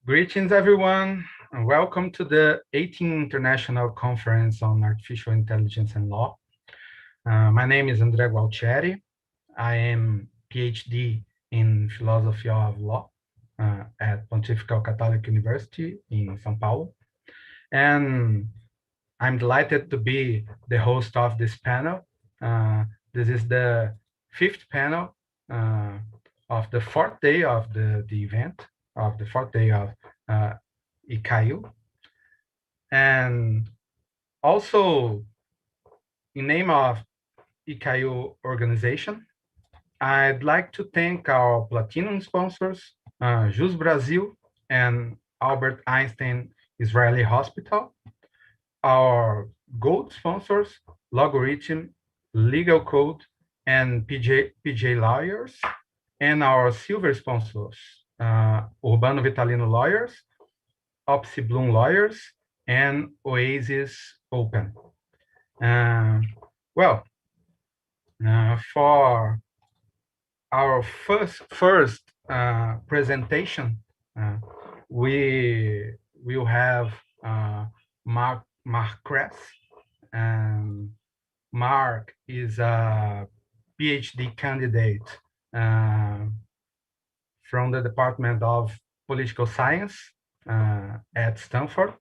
Greetings, everyone, and welcome to the 18th International Conference on Artificial Intelligence and Law. My name is André Gualtieri. I am PhD in Philosophy of Law at Pontifical Catholic University in São Paulo. And I'm delighted to be the host of this panel. This is the fifth panel of the fourth day of the event, of the fourth day of ICAIL. And also, in name of ICAIL organization, I'd like to thank our platinum sponsors, JUS Brazil and Albert Einstein Israeli Hospital, our gold sponsors, Logarithm, Legal Code, and PJ Lawyers, and our silver sponsors, Urbano Vitalino Lawyers, Opsi Bloom Lawyers, and Oasis Open. Well, for our first presentation, we will have Mark Kress. And Mark is a PhD candidate from the Department of Political Science at Stanford,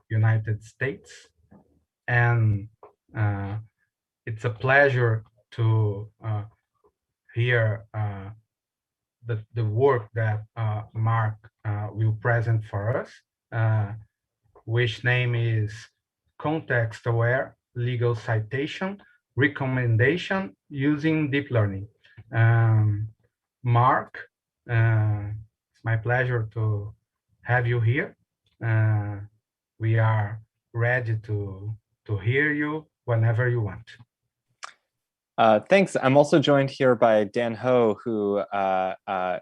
United States. And it's a pleasure to hear the work that Mark will present for us, which name is Context-Aware Legal Citation Recommendation Using Deep Learning. Mark, it's my pleasure to have you here. We are ready to hear you whenever you want. Thanks. I'm also joined here by Dan Ho, who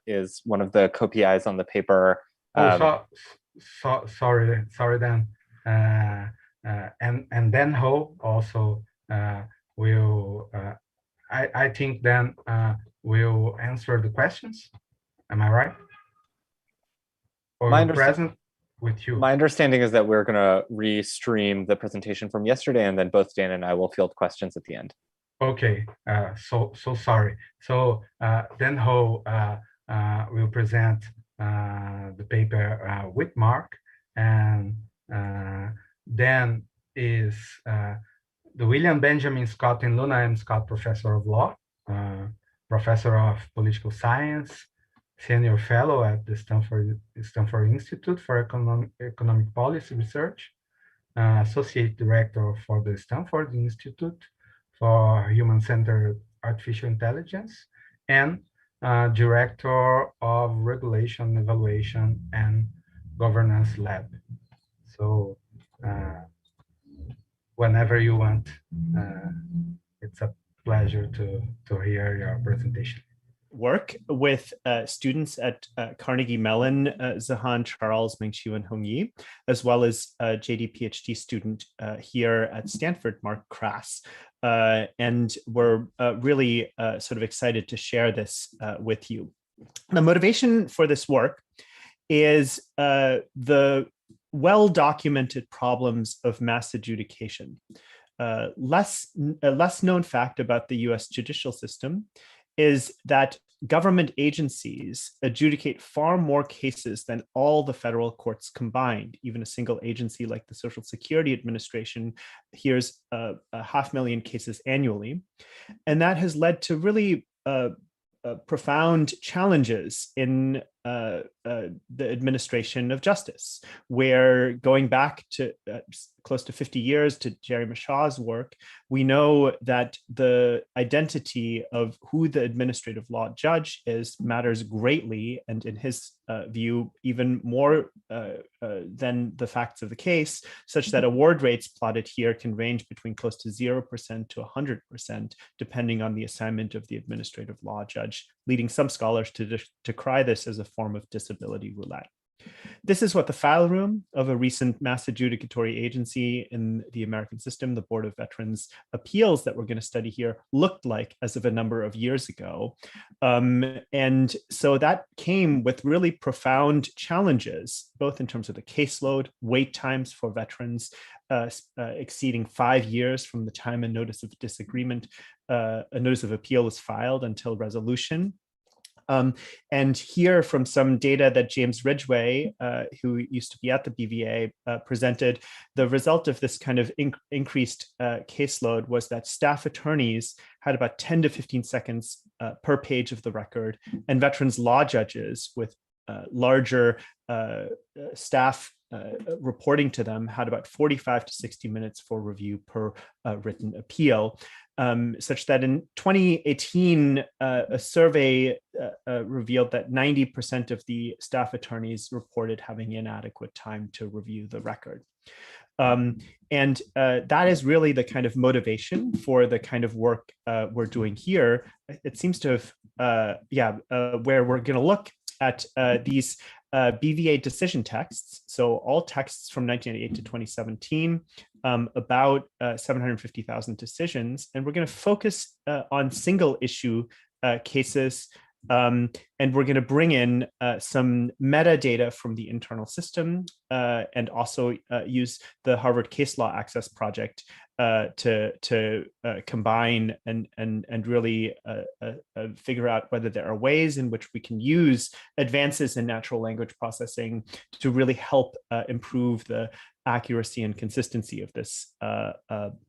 is one of the co-PIs on the paper. Sorry, Dan. And Dan Ho also will. I think Dan will answer the questions. Am I right? Or present with you? My understanding is that we're going to re-stream the presentation from yesterday, and then both Dan and I will field questions at the end. Okay, so sorry. So Dan Ho will present the paper with Mark, and Dan is the William Benjamin Scott and Luna M. Scott Professor of Law, Professor of Political Science, Senior Fellow at the Stanford Institute for Economic Policy Research, Associate Director for the Stanford Institute for Human-Centered Artificial Intelligence, and Director of Regulation, Evaluation, and Governance Lab. So whenever you want, it's a pleasure to hear your presentation. Work with students at Carnegie Mellon, Zahan Charles, Mingqiu, and Hongyi, as well as a JD PhD student here at Stanford, Mark Kress. And we're really sort of excited to share this with you. The motivation for this work is the well-documented problems of mass adjudication. A less known fact about the US judicial system is that government agencies adjudicate far more cases than all the federal courts combined. Even a single agency like the Social Security Administration hears 500,000 cases annually. And that has led to really profound challenges in the administration of justice, where going back to close to 50 years to Jerry Mashaw's work, we know that the identity of who the administrative law judge is matters greatly, and in his view, even more than the facts of the case, such that award rates plotted here can range between close to 0% to 100%, depending on the assignment of the administrative law judge, leading some scholars to decry this as a form of disability roulette. This is what the file room of a recent mass adjudicatory agency in the American system, the Board of Veterans Appeals that we're going to study here, looked like as of a number of years ago. And so that came with really profound challenges, both in terms of the caseload, wait times for veterans, exceeding 5 years from the time a notice of disagreement, a notice of appeal was filed until resolution. And here from some data that James Ridgway, who used to be at the BVA, presented, the result of this kind of increased caseload was that staff attorneys had about 10 to 15 seconds per page of the record, and veterans law judges with larger staff reporting to them had about 45 to 60 minutes for review per written appeal. Such that in 2018, a survey revealed that 90% of the staff attorneys reported having inadequate time to review the record. And that is really the kind of motivation for the kind of work we're doing here. It seems to have, where we're going to look at these BVA decision texts, so all texts from 1998 to 2017, about 750,000 decisions, and we're going to focus on single issue cases, and we're going to bring in some metadata from the internal system, and also use the Harvard Case Law Access Project to combine and really figure out whether there are ways in which we can use advances in natural language processing to really help improve the accuracy and consistency of this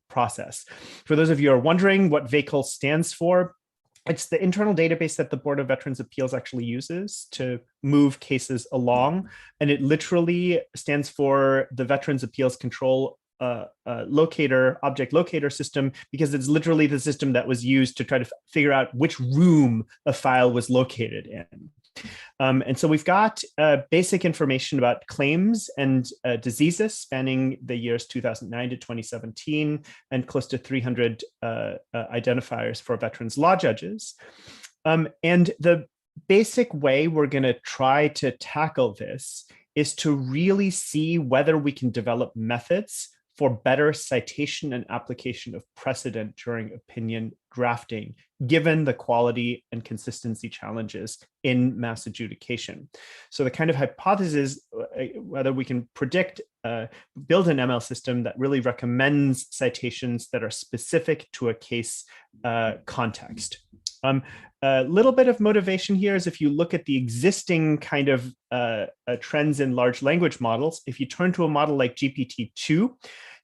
process. For those of you who are wondering what VAICL stands for, it's the internal database that the Board of Veterans Appeals actually uses to move cases along. And it literally stands for the Veterans Appeals Control object locator system, because it's literally the system that was used to try to figure out which room a file was located in. And so we've got basic information about claims and diseases spanning the years 2009 to 2017, and close to 300 identifiers for veterans law judges. And the basic way we're going to try to tackle this is to really see whether we can develop methods for better citation and application of precedent during opinion drafting, given the quality and consistency challenges in mass adjudication. So the kind of hypothesis, whether we can predict, build an ML system that really recommends citations that are specific to a case context. A little bit of motivation here is if you look at the existing kind of trends in large language models, if you turn to a model like GPT-2,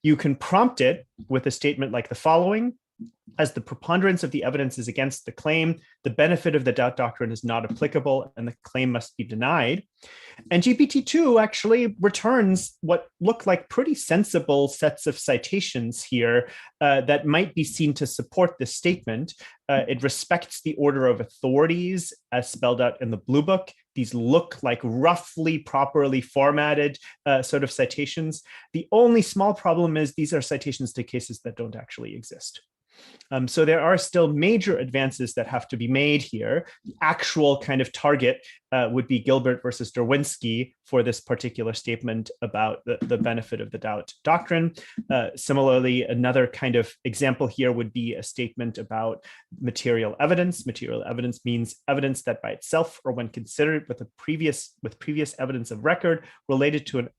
you can prompt it with a statement like the following: as the preponderance of the evidence is against the claim, the benefit of the doubt doctrine is not applicable and the claim must be denied. And GPT-2 actually returns what look like pretty sensible sets of citations here that might be seen to support this statement. It respects the order of authorities as spelled out in the Blue Book. These look like roughly properly formatted sort of citations. The only small problem is these are citations to cases that don't actually exist. So there are still major advances that have to be made here. The actual kind of target would be Gilbert versus Derwinski for this particular statement about the benefit of the doubt doctrine. Similarly, another kind of example here would be a statement about material evidence. Material evidence means evidence that by itself or when considered with previous evidence of record related to an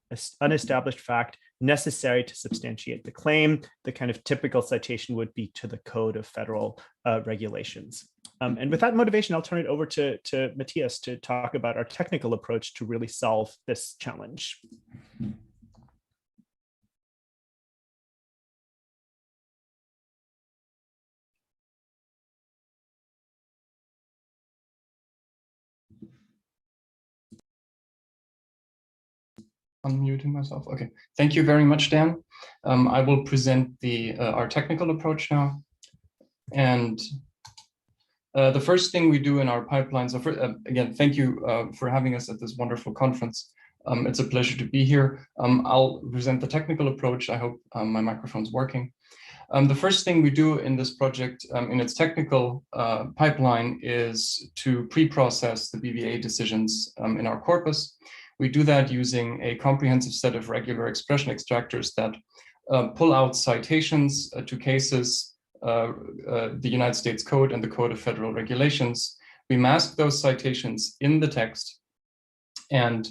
unestablished fact necessary to substantiate the claim. The kind of typical citation would be to the Code of Federal Regulations. And with that motivation, I'll turn it over to Matthias to talk about our technical approach to really solve this challenge. Unmuting myself. Okay, thank you very much, Dan. I will present our technical approach now. And the first thing we do in our pipeline, so again, thank you for having us at this wonderful conference. It's a pleasure to be here. I'll present the technical approach. I hope my microphone's working. The first thing we do in this project in its technical pipeline is to pre-process the BVA decisions in our corpus. We do that using a comprehensive set of regular expression extractors that pull out citations to cases, the United States Code and the Code of Federal Regulations. We mask those citations in the text and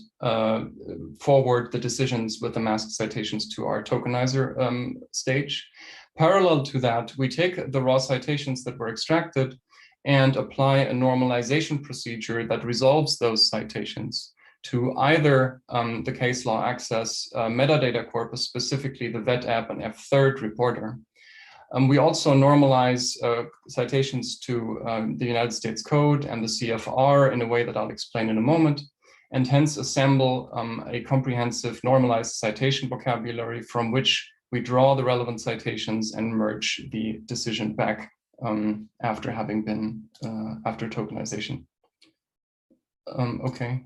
forward the decisions with the masked citations to our tokenizer stage. Parallel to that, we take the raw citations that were extracted and apply a normalization procedure that resolves those citations to either the case law access metadata corpus, specifically the VET-app and F3rd reporter. We also normalize citations to the United States Code and the CFR in a way that I'll explain in a moment, and hence assemble a comprehensive normalized citation vocabulary from which we draw the relevant citations and merge the decision back after having been, after tokenization. Okay.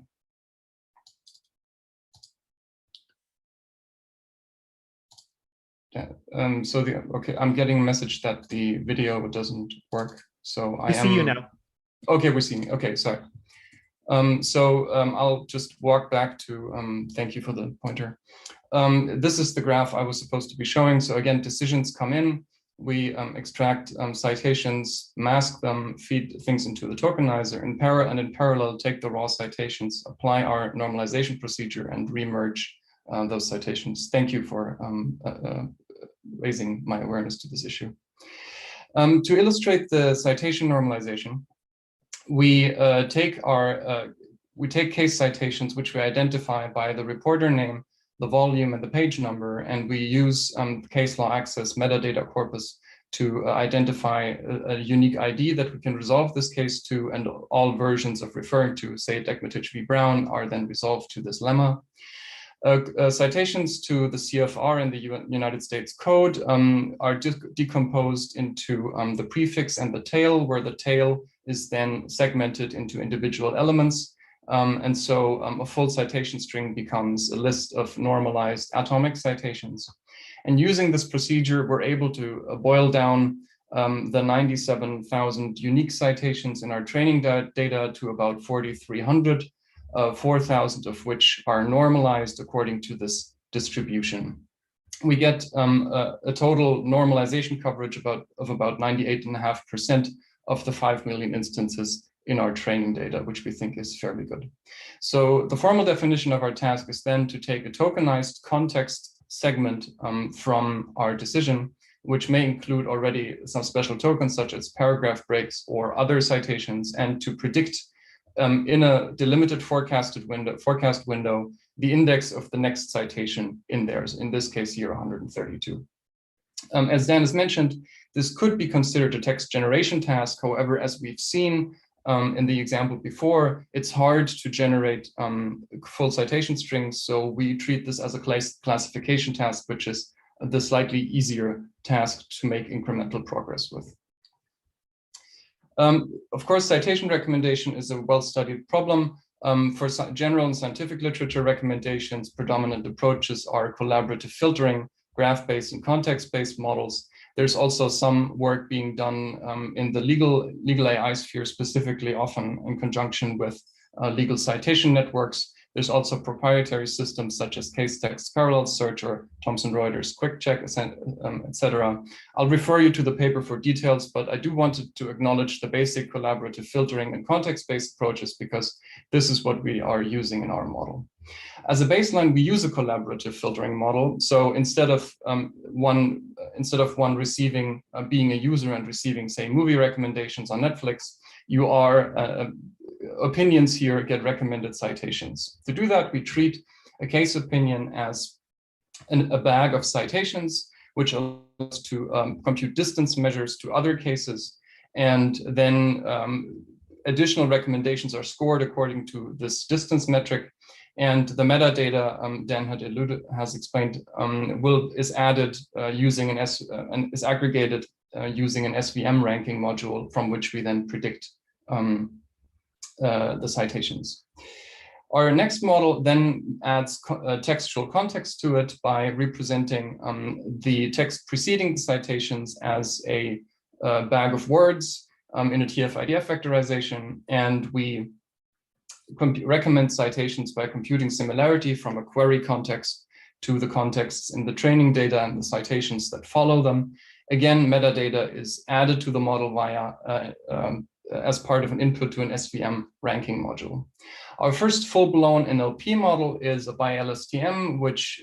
Okay, I'm getting a message that the video doesn't work. So I see you now. Okay, we're seeing me. Okay, sorry. I'll just walk back to, thank you for the pointer. This is the graph I was supposed to be showing. So again, decisions come in, we extract citations, mask them, feed things into the tokenizer, in parallel, take the raw citations, apply our normalization procedure and remerge those citations. Thank you for raising my awareness to this issue. To illustrate the citation normalization, we take case citations which we identify by the reporter name, the volume, and the page number, and we use case law access metadata corpus to identify a unique ID that we can resolve this case to, and all versions of referring to, say, Dekmatich v. Brown, are then resolved to this lemma. Citations to the CFR and the United States Code are decomposed into the prefix and the tail, where the tail is then segmented into individual elements. And so a full citation string becomes a list of normalized atomic citations. And using this procedure, we're able to boil down the 97,000 unique citations in our training data to about 4,300. 4,000 of which are normalized according to this distribution. We get a total normalization coverage of about 98.5% of the 5 million instances in our training data, which we think is fairly good. So the formal definition of our task is then to take a tokenized context segment from our decision, which may include already some special tokens such as paragraph breaks or other citations, and to predict in a delimited forecast window, the index of the next citation in theirs, in this case here, 132. As Dan has mentioned, this could be considered a text generation task. However, as we've seen in the example before, it's hard to generate full citation strings. So we treat this as a classification task, which is the slightly easier task to make incremental progress with. Of course, citation recommendation is a well-studied problem. For general and scientific literature recommendations, predominant approaches are collaborative filtering, graph-based and context-based models. There's also some work being done in the legal AI sphere, specifically often in conjunction with legal citation networks. There's also proprietary systems such as case text parallel search or Thomson Reuters quick check, etc. I'll refer you to the paper for details, but I do want to acknowledge the basic collaborative filtering and context-based approaches because this is what we are using in our model. As a baseline, we use a collaborative filtering model. So instead of one receiving, being a user and receiving, say, movie recommendations on Netflix, you are opinions here get recommended citations. To do that, we treat a case opinion as a bag of citations, which allows us to compute distance measures to other cases. And then additional recommendations are scored according to this distance metric. And the metadata Dan has explained is added using is aggregated using an SVM ranking module from which we then predict the citations. Our next model then adds textual context to it by representing the text preceding the citations as a bag of words in a TF-IDF vectorization, and we recommend citations by computing similarity from a query context to the contexts in the training data and the citations that follow them. Again, metadata is added to the model via as part of an input to an SVM ranking module. Our first full-blown NLP model is a bi-LSTM, which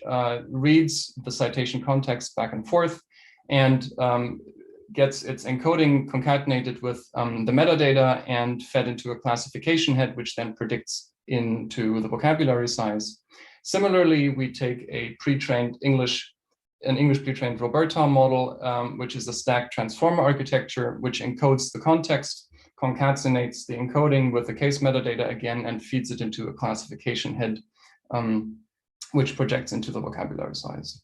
reads the citation context back and forth and gets its encoding concatenated with the metadata and fed into a classification head, which then predicts into the vocabulary size. Similarly, we take a pre-trained English pre-trained Roberta model, which is a stacked transformer architecture, which encodes the context, concatenates the encoding with the case metadata again, and feeds it into a classification head, which projects into the vocabulary size.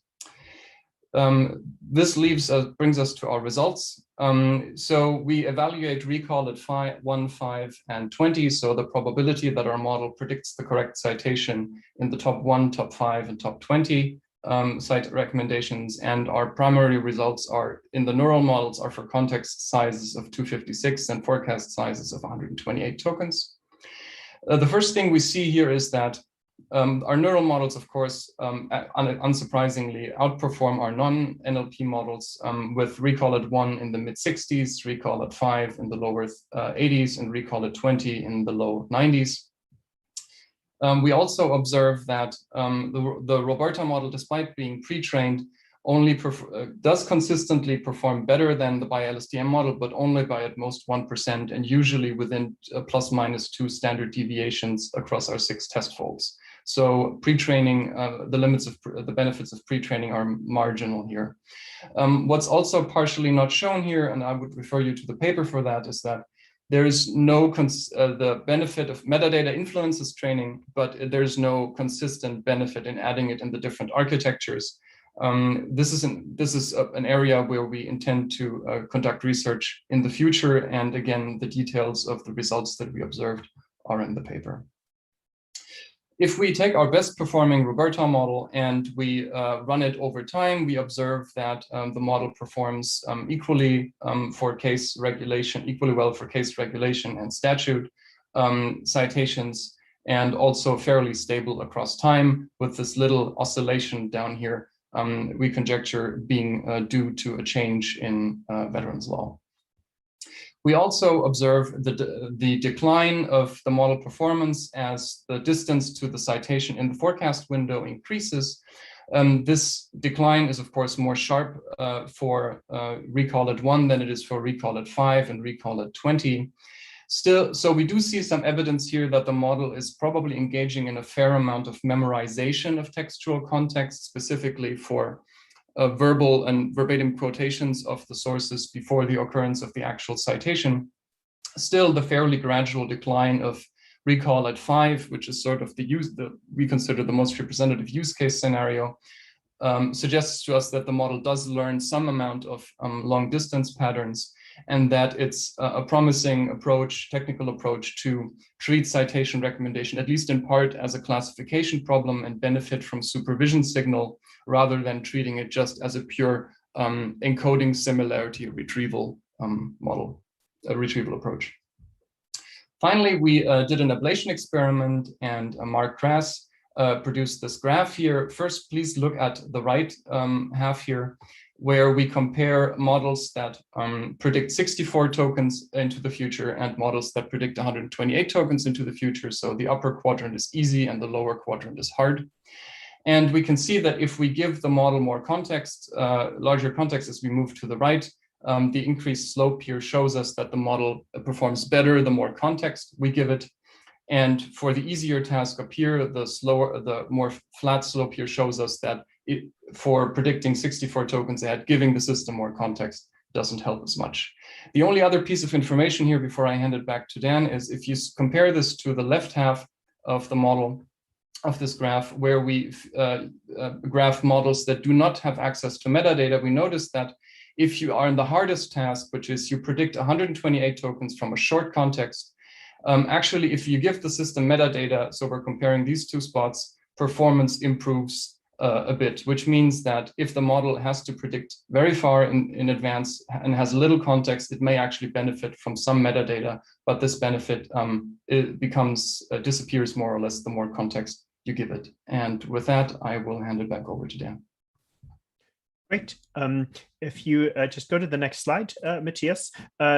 This brings us to our results. So we evaluate recall at 5, 1, 5, and 20. So the probability that our model predicts the correct citation in the top 1, top 5, and top 20 site recommendations. And our primary results are in the neural models are for context sizes of 256 and forecast sizes of 128 tokens. The first thing we see here is that our neural models, of course, unsurprisingly outperform our non-NLP models with recall at 1 in the mid-60s, recall at 5 in the lower 80s, and recall at 20 in the low 90s. We also observe that the Roberta model, despite being pre-trained, only does consistently perform better than the bi-LSTM model, but only by at most 1%, and usually within ±2 standard deviations across our 6 test folds. So pre-training, the limits of the benefits of pre-training are marginal here. What's also partially not shown here, and I would refer you to the paper for that, is that there is no, the benefit of metadata influences training, but there's no consistent benefit in adding it in the different architectures. This is an area where we intend to conduct research in the future. And again, the details of the results that we observed are in the paper. If we take our best performing Roberta model and we run it over time, we observe that the model performs equally for case regulation, equally well for case regulation and statute citations, and also fairly stable across time, with this little oscillation down here, we conjecture being due to a change in veterans law. We also observe the decline of the model performance as the distance to the citation in the forecast window increases. This decline is, of course, more sharp for recall at 1 than it is for recall at 5 and recall at 20. Still, so we do see some evidence here that the model is probably engaging in a fair amount of memorization of textual context, specifically for verbal and verbatim quotations of the sources before the occurrence of the actual citation. Still, the fairly gradual decline of recall at 5, which is sort of we consider the most representative use case scenario, suggests to us that the model does learn some amount of long distance patterns, and that it's a promising approach, technical approach, to treat citation recommendation, at least in part, as a classification problem and benefit from supervision signal, rather than treating it just as a pure encoding similarity retrieval model, a retrieval approach. Finally, we did an ablation experiment, and Mark Krass produced this graph here. First, please look at the right half here, where we compare models that predict 64 tokens into the future and models that predict 128 tokens into the future. So the upper quadrant is easy and the lower quadrant is hard. And we can see that if we give the model more context, larger context as we move to the right, the increased slope here shows us that the model performs better the more context we give it. And for the easier task up here, the more flat slope here shows us that for predicting 64 tokens ahead, giving the system more context doesn't help as much. The only other piece of information here before I hand it back to Dan is if you compare this to the left half of the model of this graph, where we graph models that do not have access to metadata, we notice that if you are in the hardest task, which is you predict 128 tokens from a short context, actually, if you give the system metadata, so we're comparing these two spots, performance improves a bit, which means that if the model has to predict very far in advance and has little context, it may actually benefit from some metadata, but this benefit disappears more or less the more context you give it. And with that, I will hand it back over to Dan. Great. If you just go to the next slide, Matthias.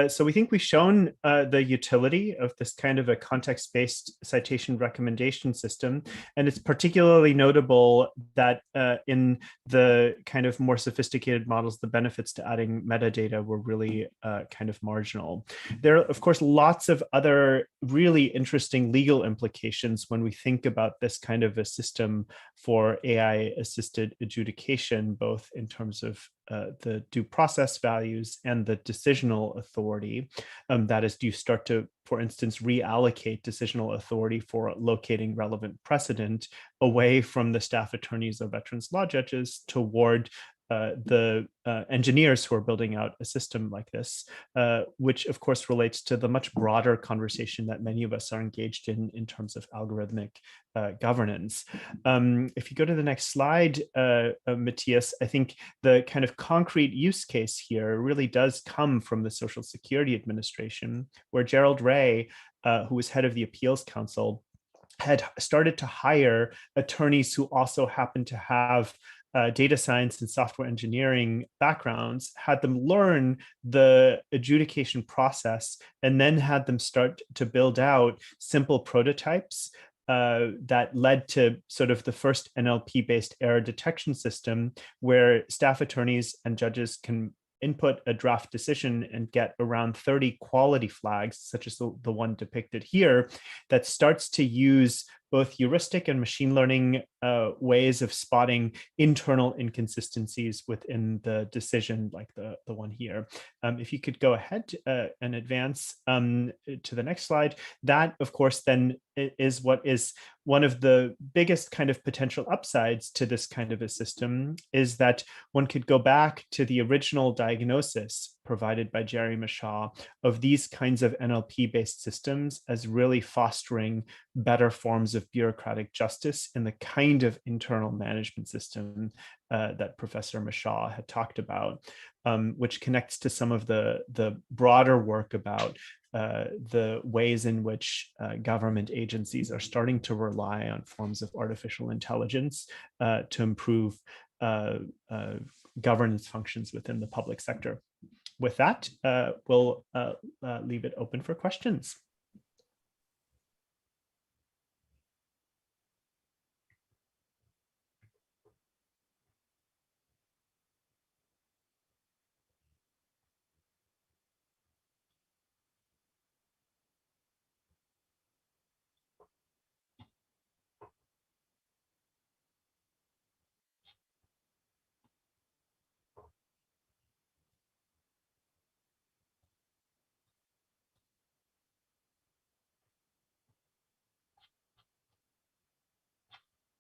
So we think we've shown the utility of this kind of a context-based citation recommendation system. And it's particularly notable that in the kind of more sophisticated models, the benefits to adding metadata were really kind of marginal. There are, of course, lots of other really interesting legal implications when we think about this kind of a system for AI-assisted adjudication, both in terms of the due process values and the decisional authority. That is, do you start to, for instance, reallocate decisional authority for locating relevant precedent away from the staff attorneys or veterans law judges toward the engineers who are building out a system like this, which of course relates to the much broader conversation that many of us are engaged in terms of algorithmic governance. If you go to the next slide, Matthias, I think the kind of concrete use case here really does come from the Social Security Administration, where Gerald Ray, who was head of the Appeals Council, had started to hire attorneys who also happened to have data science and software engineering backgrounds, had them learn the adjudication process, and then had them start to build out simple prototypes that led to sort of the first NLP-based error detection system, where staff attorneys and judges can input a draft decision and get around 30 quality flags, such as the one depicted here, that starts to use both heuristic and machine learning ways of spotting internal inconsistencies within the decision, like the one here. If you could go ahead and advance to the next slide, that, of course, then is what is one of the biggest kind of potential upsides to this kind of a system, is that one could go back to the original diagnosis provided by Jerry Mashaw of these kinds of NLP-based systems as really fostering better forms of bureaucratic justice in the kind of internal management system that Professor Mashaw had talked about, which connects to some of the broader work about the ways in which government agencies are starting to rely on forms of artificial intelligence to improve governance functions within the public sector. With that, we'll leave it open for questions.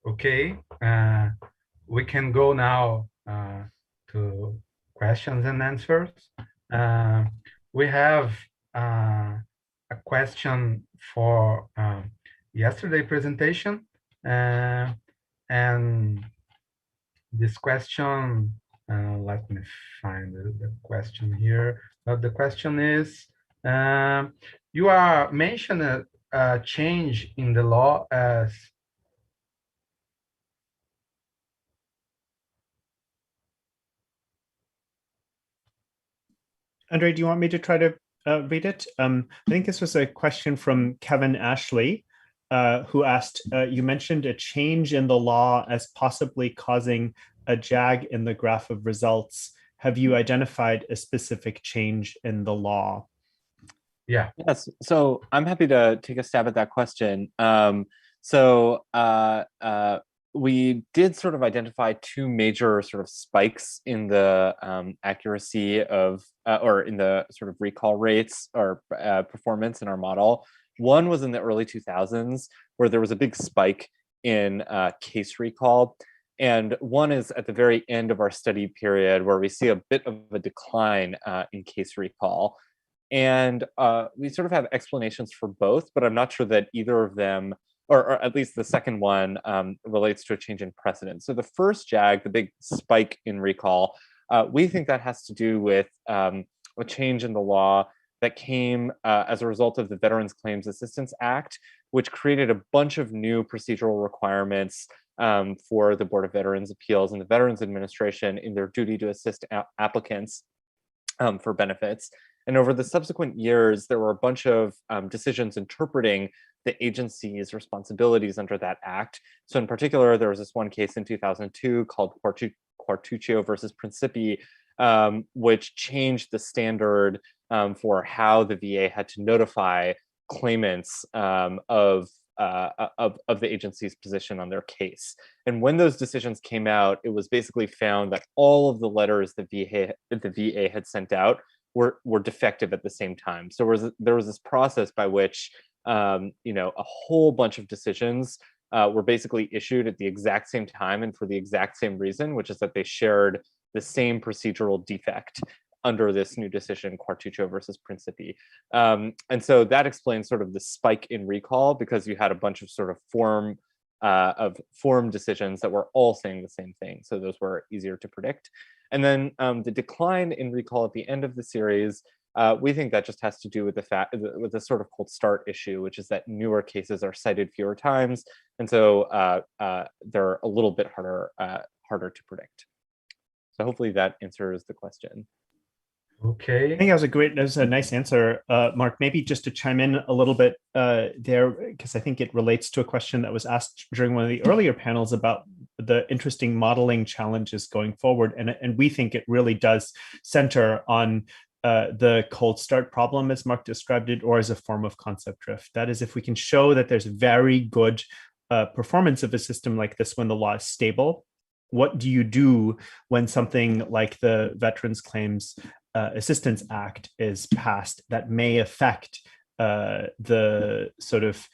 Okay, we can go now to questions and answers. We have a question for yesterday presentation, and this question, let me find the question here. But the question is, you are mentioning a change in the law as Andre, do you want me to try to read it? I think this was a question from Kevin Ashley, who asked, you mentioned a change in the law as possibly causing a jag in the graph of results. Have you identified a specific change in the law? Yeah. Yes, so I'm happy to take a stab at that question. We did sort of identify two major sort of spikes in the accuracy of, or in the sort of recall rates or performance in our model. One was in the early 2000s, where there was a big spike in case recall. And one is at the very end of our study period, where we see a bit of a decline in case recall. And we sort of have explanations for both, but I'm not sure that either of them or at least the second one relates to a change in precedent. So the first JAG, the big spike in recall, we think that has to do with a change in the law that came as a result of the Veterans Claims Assistance Act, which created a bunch of new procedural requirements for the Board of Veterans Appeals and the Veterans Administration in their duty to assist applicants for benefits. And over the subsequent years, there were a bunch of decisions interpreting the agency's responsibilities under that act. So in particular, there was this one case in 2002 called Quartuccio versus Principi, which changed the standard for how the VA had to notify claimants of the agency's position on their case. And when those decisions came out, it was basically found that all of the letters the VA had sent out were defective at the same time. So there was this process by which a whole bunch of decisions were basically issued at the exact same time and for the exact same reason, which is that they shared the same procedural defect under this new decision, Quartuccio versus Principi. And so that explains sort of the spike in recall, because you had a bunch of sort of form decisions that were all saying the same thing. So those were easier to predict. And then the decline in recall at the end of the series, we think that just has to do with the sort of cold start issue, which is that newer cases are cited fewer times. And so they're a little bit harder to predict. So hopefully that answers the question. Okay. I think that was a nice answer, Mark. Maybe just to chime in a little bit there, because I think it relates to a question that was asked during one of the earlier panels about the interesting modeling challenges going forward. And we think it really does center on the cold start problem, as Mark described it, or as a form of concept drift. That is, if we can show that there's very good performance of a system like this when the law is stable, what do you do when something like the Veterans Claims Assistance Act is passed that may affect the sort of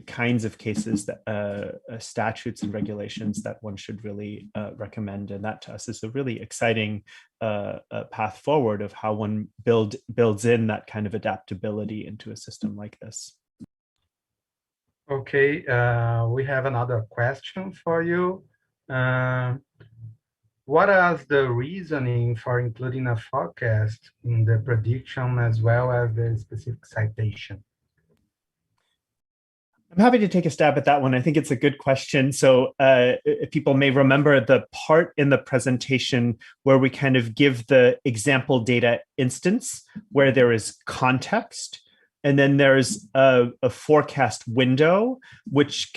kinds of cases that statutes and regulations that one should really recommend? And that to us is a really exciting path forward of how one builds in that kind of adaptability into a system like this. Okay, we have another question for you. What is the reasoning for including a forecast in the prediction as well as the specific citation? I'm happy to take a stab at that one. I think it's a good question. So people may remember the part in the presentation where we kind of give the example data instance where there is context, and then there's a forecast window which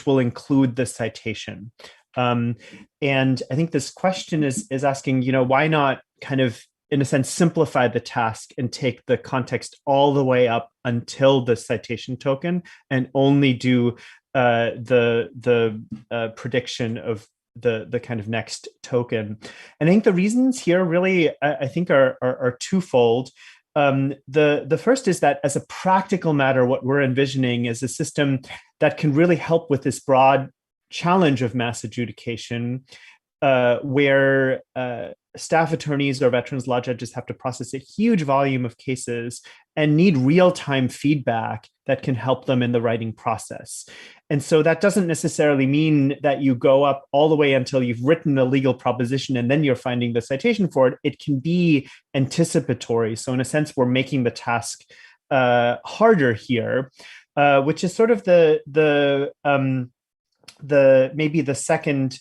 will include the citation. And I think this question is asking, why not kind of, in a sense, simplify the task and take the context all the way up until the citation token and only do the prediction of the kind of next token. And I think the reasons here really, I think, are twofold. The first is that as a practical matter, what we're envisioning is a system that can really help with this broad challenge of mass adjudication, where staff attorneys or veterans law judges have to process a huge volume of cases and need real-time feedback that can help them in the writing process. And so that doesn't necessarily mean that you go up all the way until you've written a legal proposition and then you're finding the citation for it. It can be anticipatory. So in a sense, we're making the task harder here, which is sort of maybe the second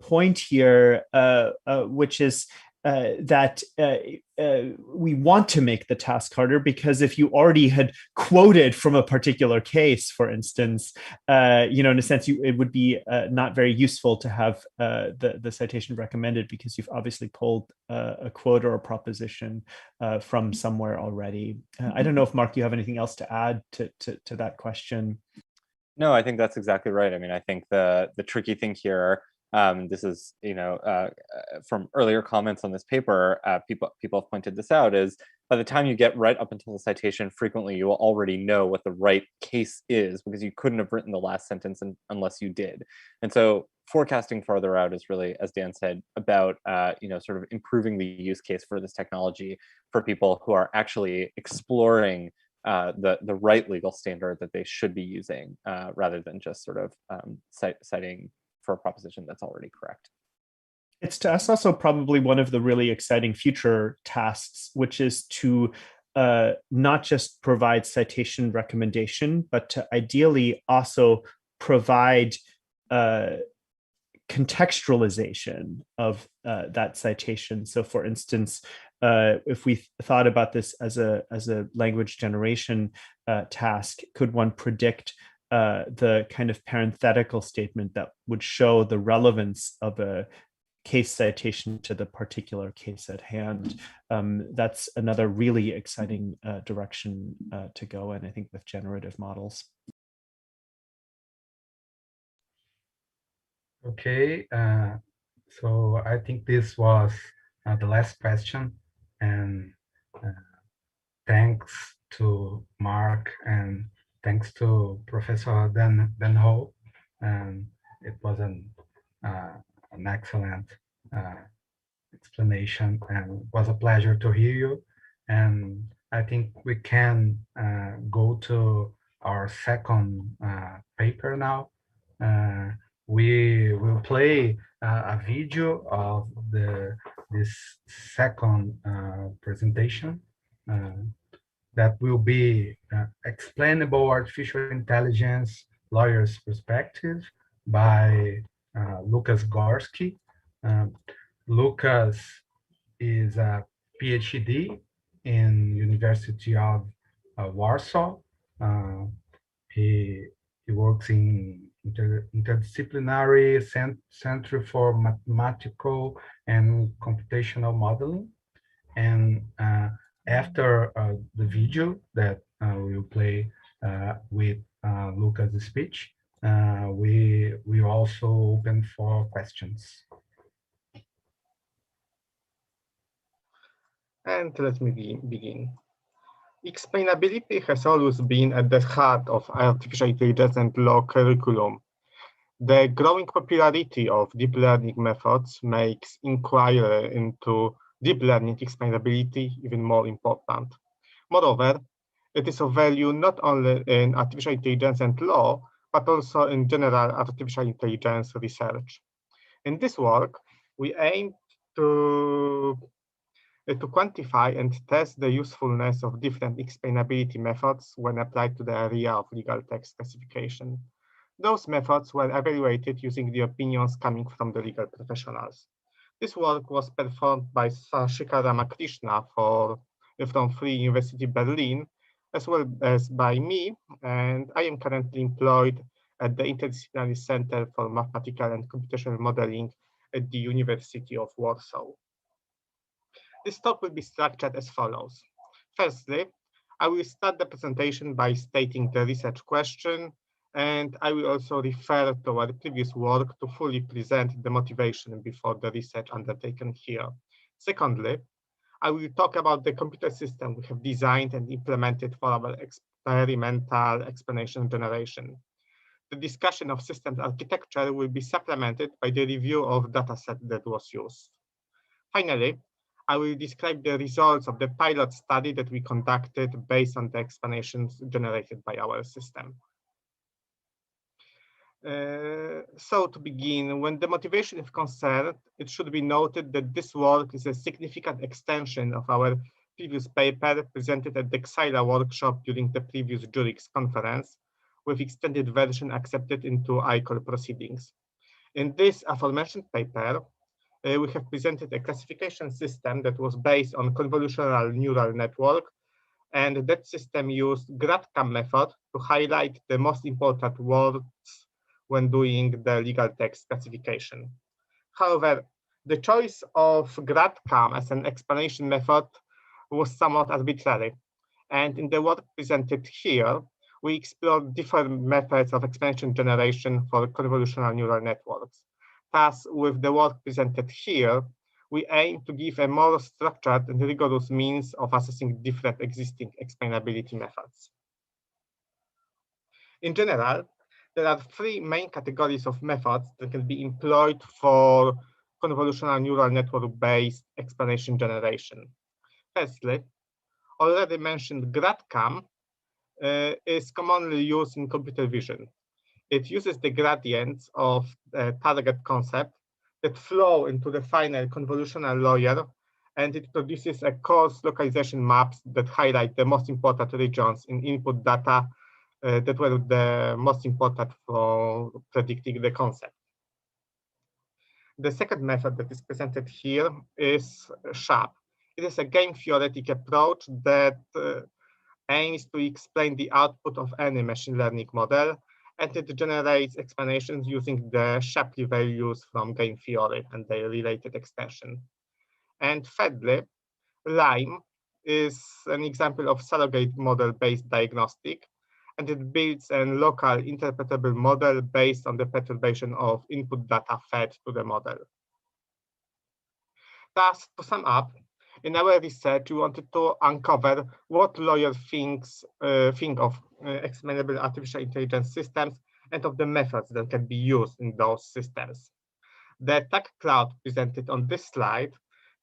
point here, which is that we want to make the task harder, because if you already had quoted from a particular case, for instance, in a sense, it would be not very useful to have the citation recommended, because you've obviously pulled a quote or a proposition from somewhere already. I don't know if, Mark, you have anything else to add to that question. No, I think that's exactly right. I mean, I think the tricky thing here, this is, from earlier comments on this paper, people have pointed this out, is by the time you get right up until the citation, frequently you will already know what the right case is, because you couldn't have written the last sentence unless you did. And so forecasting farther out is really, as Dan said, about sort of improving the use case for this technology for people who are actually exploring the right legal standard that they should be using, rather than just sort of citing for a proposition that's already correct. It's to us also probably one of the really exciting future tasks, which is to not just provide citation recommendation, but to ideally also provide contextualization of that citation. So for instance, if we thought about this as a language generation task, could one predict the kind of parenthetical statement that would show the relevance of a case citation to the particular case at hand? That's another really exciting direction to go in, I think, with generative models. Okay, so I think this was the last question, and thanks to Mark and thanks to Professor Dan Ho. And it was an excellent explanation, and it was a pleasure to hear you. And I think we can go to our second paper now. We will play a video of this second presentation that will be Explainable Artificial Intelligence Lawyer's Perspective by Lucas Gorski. Lucas is a PhD in University of Warsaw. He works in interdisciplinary Center for Mathematical and Computational Modeling. And after the video that we will play with Lucas' speech, we also open for questions. And let me begin. Explainability has always been at the heart of artificial intelligence and law curriculum. The growing popularity of deep learning methods makes inquiry into deep learning explainability even more important. Moreover, it is of value not only in artificial intelligence and law, but also in general artificial intelligence research. In this work, we aim to quantify and test the usefulness of different explainability methods when applied to the area of legal text classification. Those methods were evaluated using the opinions coming from the legal professionals. This work was performed by Shashi Ramakris from Free University Berlin, as well as by me, and I am currently employed at the Interdisciplinary Center for Mathematical and Computational Modeling at the University of Warsaw. This talk will be structured as follows. Firstly, I will start the presentation by stating the research question, and I will also refer to our previous work to fully present the motivation before the research undertaken here. Secondly, I will talk about the computer system we have designed and implemented for our experimental explanation generation. The discussion of systems architecture will be supplemented by the review of dataset that was used. Finally, I will describe the results of the pilot study that we conducted based on the explanations generated by our system. So to begin, when the motivation is concerned, it should be noted that this work is a significant extension of our previous paper presented at the ICAIL workshop during the previous jurys conference, with extended version accepted into ICAIL proceedings. In this aforementioned paper, we have presented a classification system that was based on convolutional neural network, and that system used GradCam method to highlight the most important words when doing the legal text classification. However, the choice of GradCam as an explanation method was somewhat arbitrary, and in the work presented here, we explored different methods of explanation generation for convolutional neural networks. Thus, with the work presented here, we aim to give a more structured and rigorous means of assessing different existing explainability methods. In general, there are three main categories of methods that can be employed for convolutional neural network-based explanation generation. Firstly, already mentioned GradCam is commonly used in computer vision. It uses the gradients of the target concept that flow into the final convolutional layer, and it produces a coarse localization maps that highlight the most important regions in input data that were the most important for predicting the concept. The second method that is presented here is SHAP. It is a game theoretic approach that aims to explain the output of any machine learning model, and it generates explanations using the Shapley values from game theory and their related extension. And thirdly, LIME is an example of surrogate model-based diagnostic, and it builds a local interpretable model based on the perturbation of input data fed to the model. Thus, to sum up, in our research, we wanted to uncover what lawyers think of explainable artificial intelligence systems and of the methods that can be used in those systems. The tag cloud presented on this slide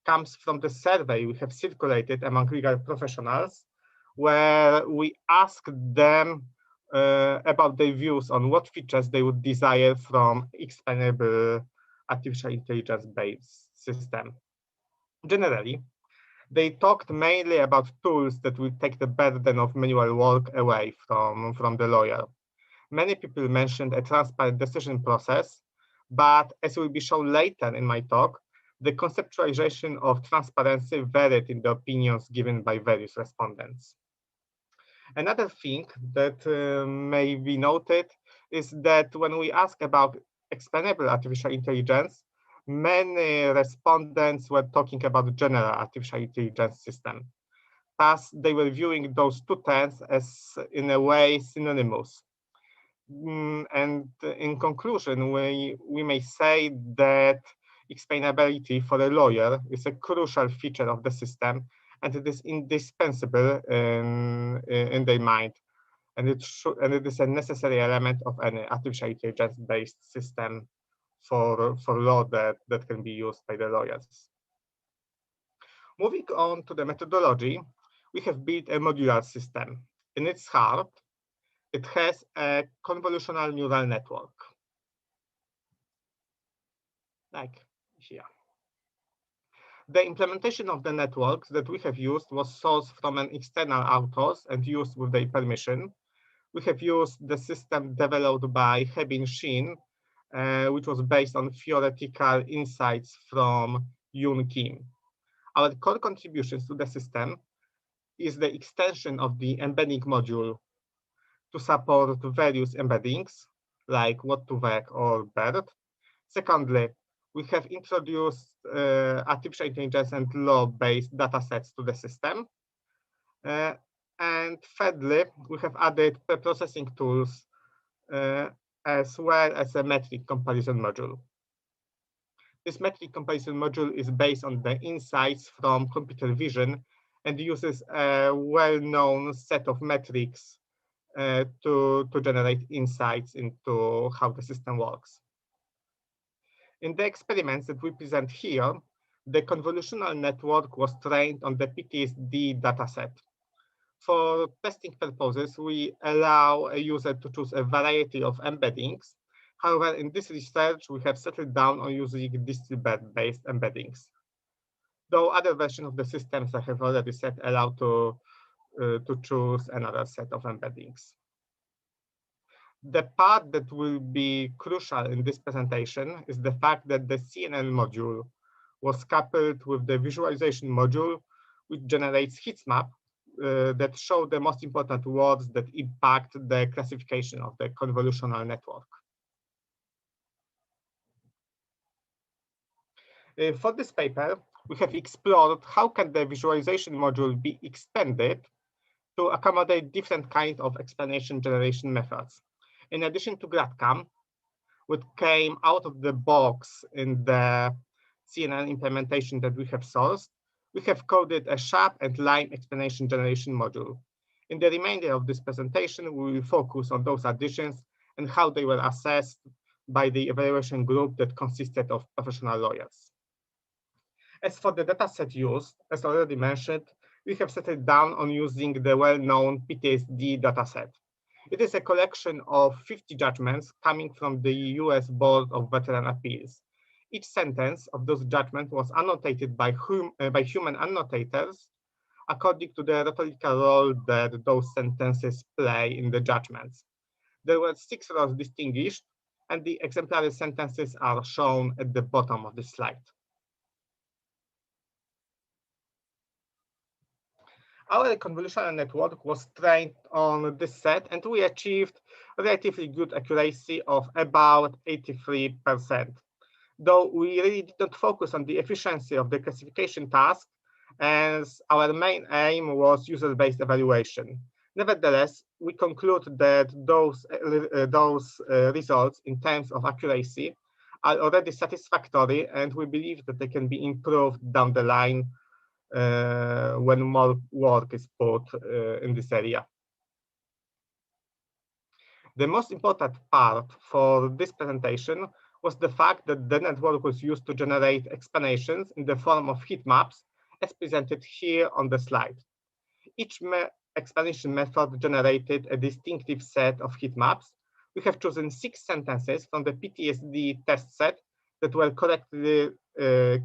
comes from the survey we have circulated among legal professionals, where we asked them about their views on what features they would desire from explainable artificial intelligence-based system. Generally, they talked mainly about tools that will take the burden of manual work away from the lawyer. Many people mentioned a transparent decision process, but as will be shown later in my talk, the conceptualization of transparency varied in the opinions given by various respondents. Another thing that may be noted is that when we ask about explainable artificial intelligence, many respondents were talking about the general artificial intelligence system. Thus, they were viewing those two terms as, in a way, synonymous. And in conclusion, we may say that explainability for a lawyer is a crucial feature of the system, and it is indispensable in their mind. And it is a necessary element of any artificial intelligence-based system for law that can be used by the lawyers. Moving on to the methodology, we have built a modular system. In its heart, it has a convolutional neural network, like here. The implementation of the networks that we have used was sourced from an external authors and used with their permission. We have used the system developed by Hebin Shin, which was based on theoretical insights from Yoon Kim. Our core contributions to the system is the extension of the embedding module to support various embeddings, like what2vec or BERT. Secondly, we have introduced artificial intelligence and law-based datasets to the system. And thirdly, we have added pre-processing tools as well as a metric comparison module. This metric comparison module is based on the insights from computer vision and uses a well-known set of metrics to generate insights into how the system works. In the experiments that we present here, the convolutional network was trained on the PTSD dataset. For testing purposes, we allow a user to choose a variety of embeddings. However, in this research, we have settled down on using distribute-based embeddings. Though other versions of the systems I have already said allow to choose another set of embeddings. The part that will be crucial in this presentation is the fact that the CNN module was coupled with the visualization module, which generates heat map that show the most important words that impact the classification of the convolutional network. For this paper, we have explored how can the visualization module be extended to accommodate different kinds of explanation generation methods. In addition to GradCam, which came out of the box in the CNN implementation that we have sourced, we have coded a SHAP and LIME explanation generation module. In the remainder of this presentation, we will focus on those additions and how they were assessed by the evaluation group that consisted of professional lawyers. As for the dataset used, as already mentioned, we have settled down on using the well-known PTSD dataset. It is a collection of 50 judgments coming from the US Board of Veteran Appeals. Each sentence of those judgments was annotated by human annotators according to the rhetorical role that those sentences play in the judgments. There were 6 rows distinguished, and the exemplary sentences are shown at the bottom of the slide. Our convolutional network was trained on this set, and we achieved relatively good accuracy of about 83%. Though we really did not focus on the efficiency of the classification task, as our main aim was user-based evaluation. Nevertheless, we conclude that those results in terms of accuracy are already satisfactory, and we believe that they can be improved down the line when more work is put in this area. The most important part for this presentation was the fact that the network was used to generate explanations in the form of heat maps, as presented here on the slide. Each explanation method generated a distinctive set of heat maps. We have chosen 6 sentences from the PTSD test set that were correctly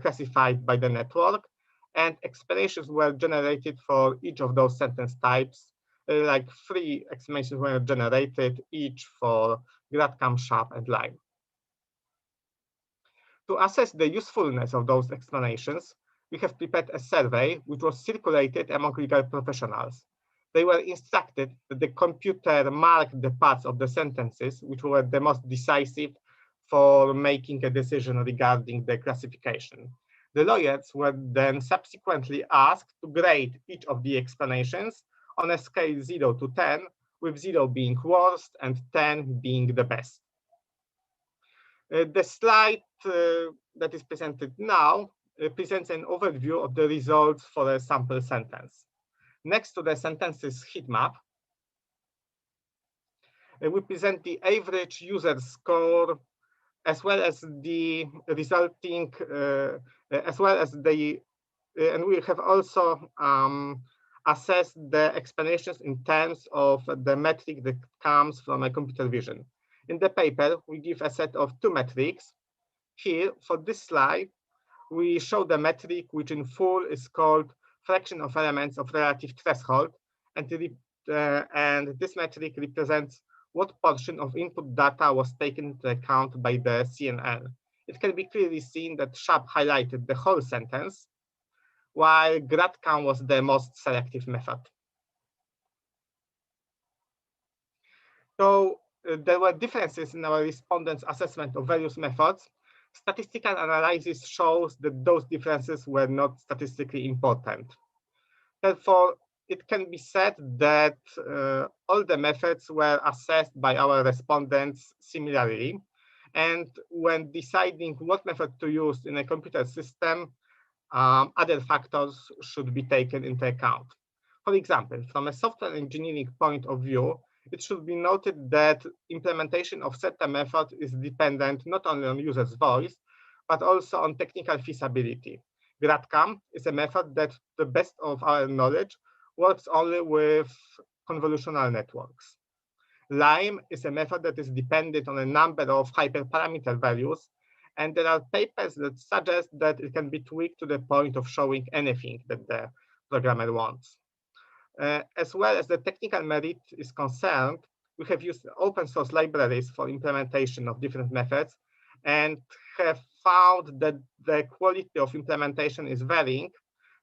classified by the network, and explanations were generated for each of those sentence types. Like 3 explanations were generated, each for GradCam, SHAP, and LIME. To assess the usefulness of those explanations, we have prepared a survey which was circulated among legal professionals. They were instructed that the computer mark the parts of the sentences which were the most decisive for making a decision regarding the classification. The lawyers were then subsequently asked to grade each of the explanations on a scale 0 to 10, with 0 being worst and 10 being the best. The slide that is presented now presents an overview of the results for a sample sentence. Next to the sentences heat map, we present the average user score as well as the resulting, and we have also assessed the explanations in terms of the metric that comes from a computer vision. In the paper, we give a set of 2 metrics. Here, for this slide, we show the metric which in full is called fraction of elements of relative threshold, and this metric represents what portion of input data was taken into account by the CNN. It can be clearly seen that SHAP highlighted the whole sentence, while GradCam was the most selective method. So there were differences in our respondents' assessment of various methods. Statistical analysis shows that those differences were not statistically important. Therefore, it can be said that all the methods were assessed by our respondents similarly. And when deciding what method to use in a computer system, other factors should be taken into account. For example, from a software engineering point of view, it should be noted that implementation of certain method is dependent not only on user's voice, but also on technical feasibility. GradCam is a method that, to the best of our knowledge, works only with convolutional networks. LIME is a method that is dependent on a number of hyperparameter values, and there are papers that suggest that it can be tweaked to the point of showing anything that the programmer wants. As well as the technical merit is concerned, we have used open source libraries for implementation of different methods and have found that the quality of implementation is varying.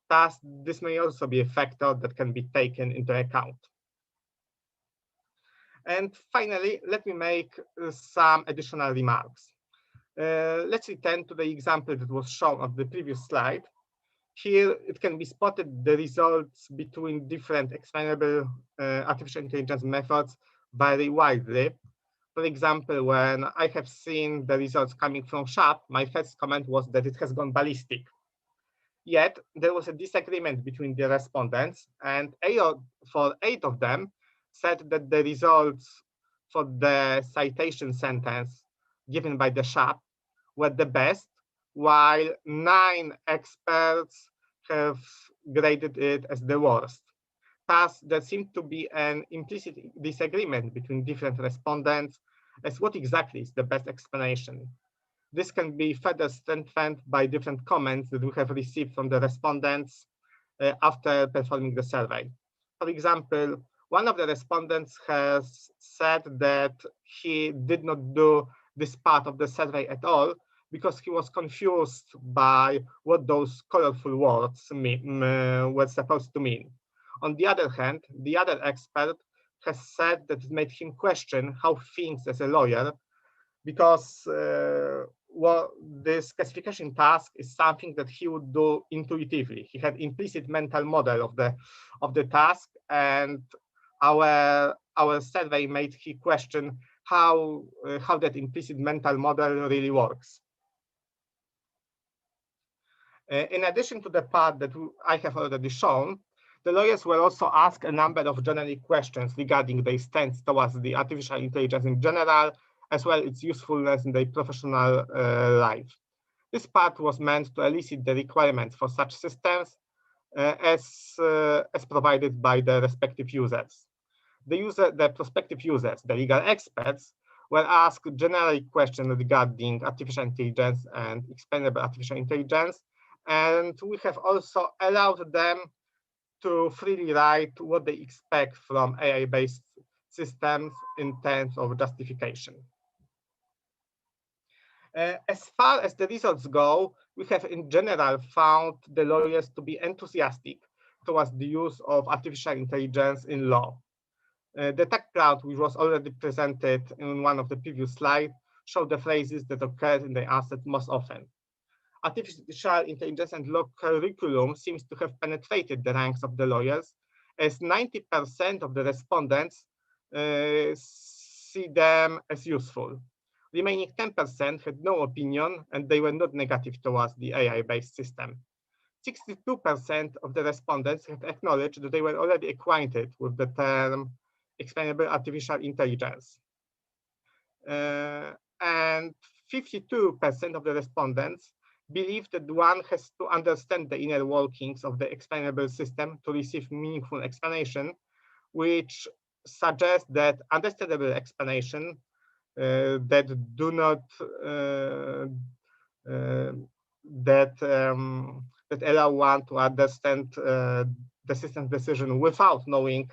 Thus, this may also be a factor that can be taken into account. And finally, let me make some additional remarks. Let's return to the example that was shown on the previous slide. Here, it can be spotted the results between different explainable artificial intelligence methods vary widely. For example, when I have seen the results coming from SHAP, my first comment was that it has gone ballistic. Yet, there was a disagreement between the respondents, and 8 of them said that the results for the citation sentence given by the SHAP were the best, while 9 experts have graded it as the worst. Thus, there seemed to be an implicit disagreement between different respondents as what exactly is the best explanation. This can be further strengthened by different comments that we have received from the respondents after performing the survey. For example, one of the respondents has said that he did not do this part of the survey at all because he was confused by what those colorful words were supposed to mean. On the other hand, the other expert has said that it made him question how he thinks as a lawyer because well, this classification task is something that he would do intuitively. He had implicit mental model of the task, and our survey made him question how that implicit mental model really works. In addition to the part that I have already shown, the lawyers were also asked a number of generic questions regarding their stance towards the artificial intelligence in general, as well as its usefulness in their professional life. This part was meant to elicit the requirements for such systems as provided by the respective users. The prospective users, the legal experts, were asked generic questions regarding artificial intelligence and explainable artificial intelligence, and we have also allowed them to freely write what they expect from AI-based systems in terms of justification. As far as the results go, we have in general found the lawyers to be enthusiastic towards the use of artificial intelligence in law. The tech cloud, which was already presented in one of the previous slides, showed the phrases that occurred in the answer most often. Artificial intelligence and law curriculum seems to have penetrated the ranks of the lawyers, as 90% of the respondents see them as useful. Remaining 10% had no opinion, and they were not negative towards the AI-based system. 62% of the respondents have acknowledged that they were already acquainted with the term explainable artificial intelligence. And 52% of the respondents believe that one has to understand the inner workings of the explainable system to receive meaningful explanation, which suggests that understandable explanation that do not that allow one to understand the system's decision without knowing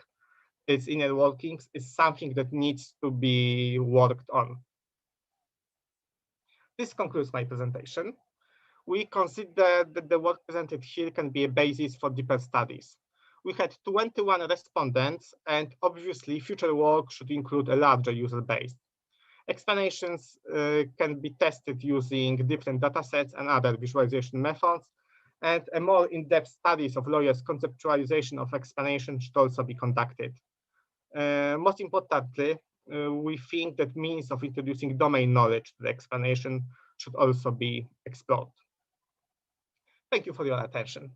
its inner workings is something that needs to be worked on. This concludes my presentation. We consider that the work presented here can be a basis for deeper studies. We had 21 respondents, and obviously future work should include a larger user base. Explanations can be tested using different datasets and other visualization methods, and a more in-depth studies of lawyers' conceptualization of explanation should also be conducted. Most importantly, we think that means of introducing domain knowledge to the explanation should also be explored. Thank you for your attention.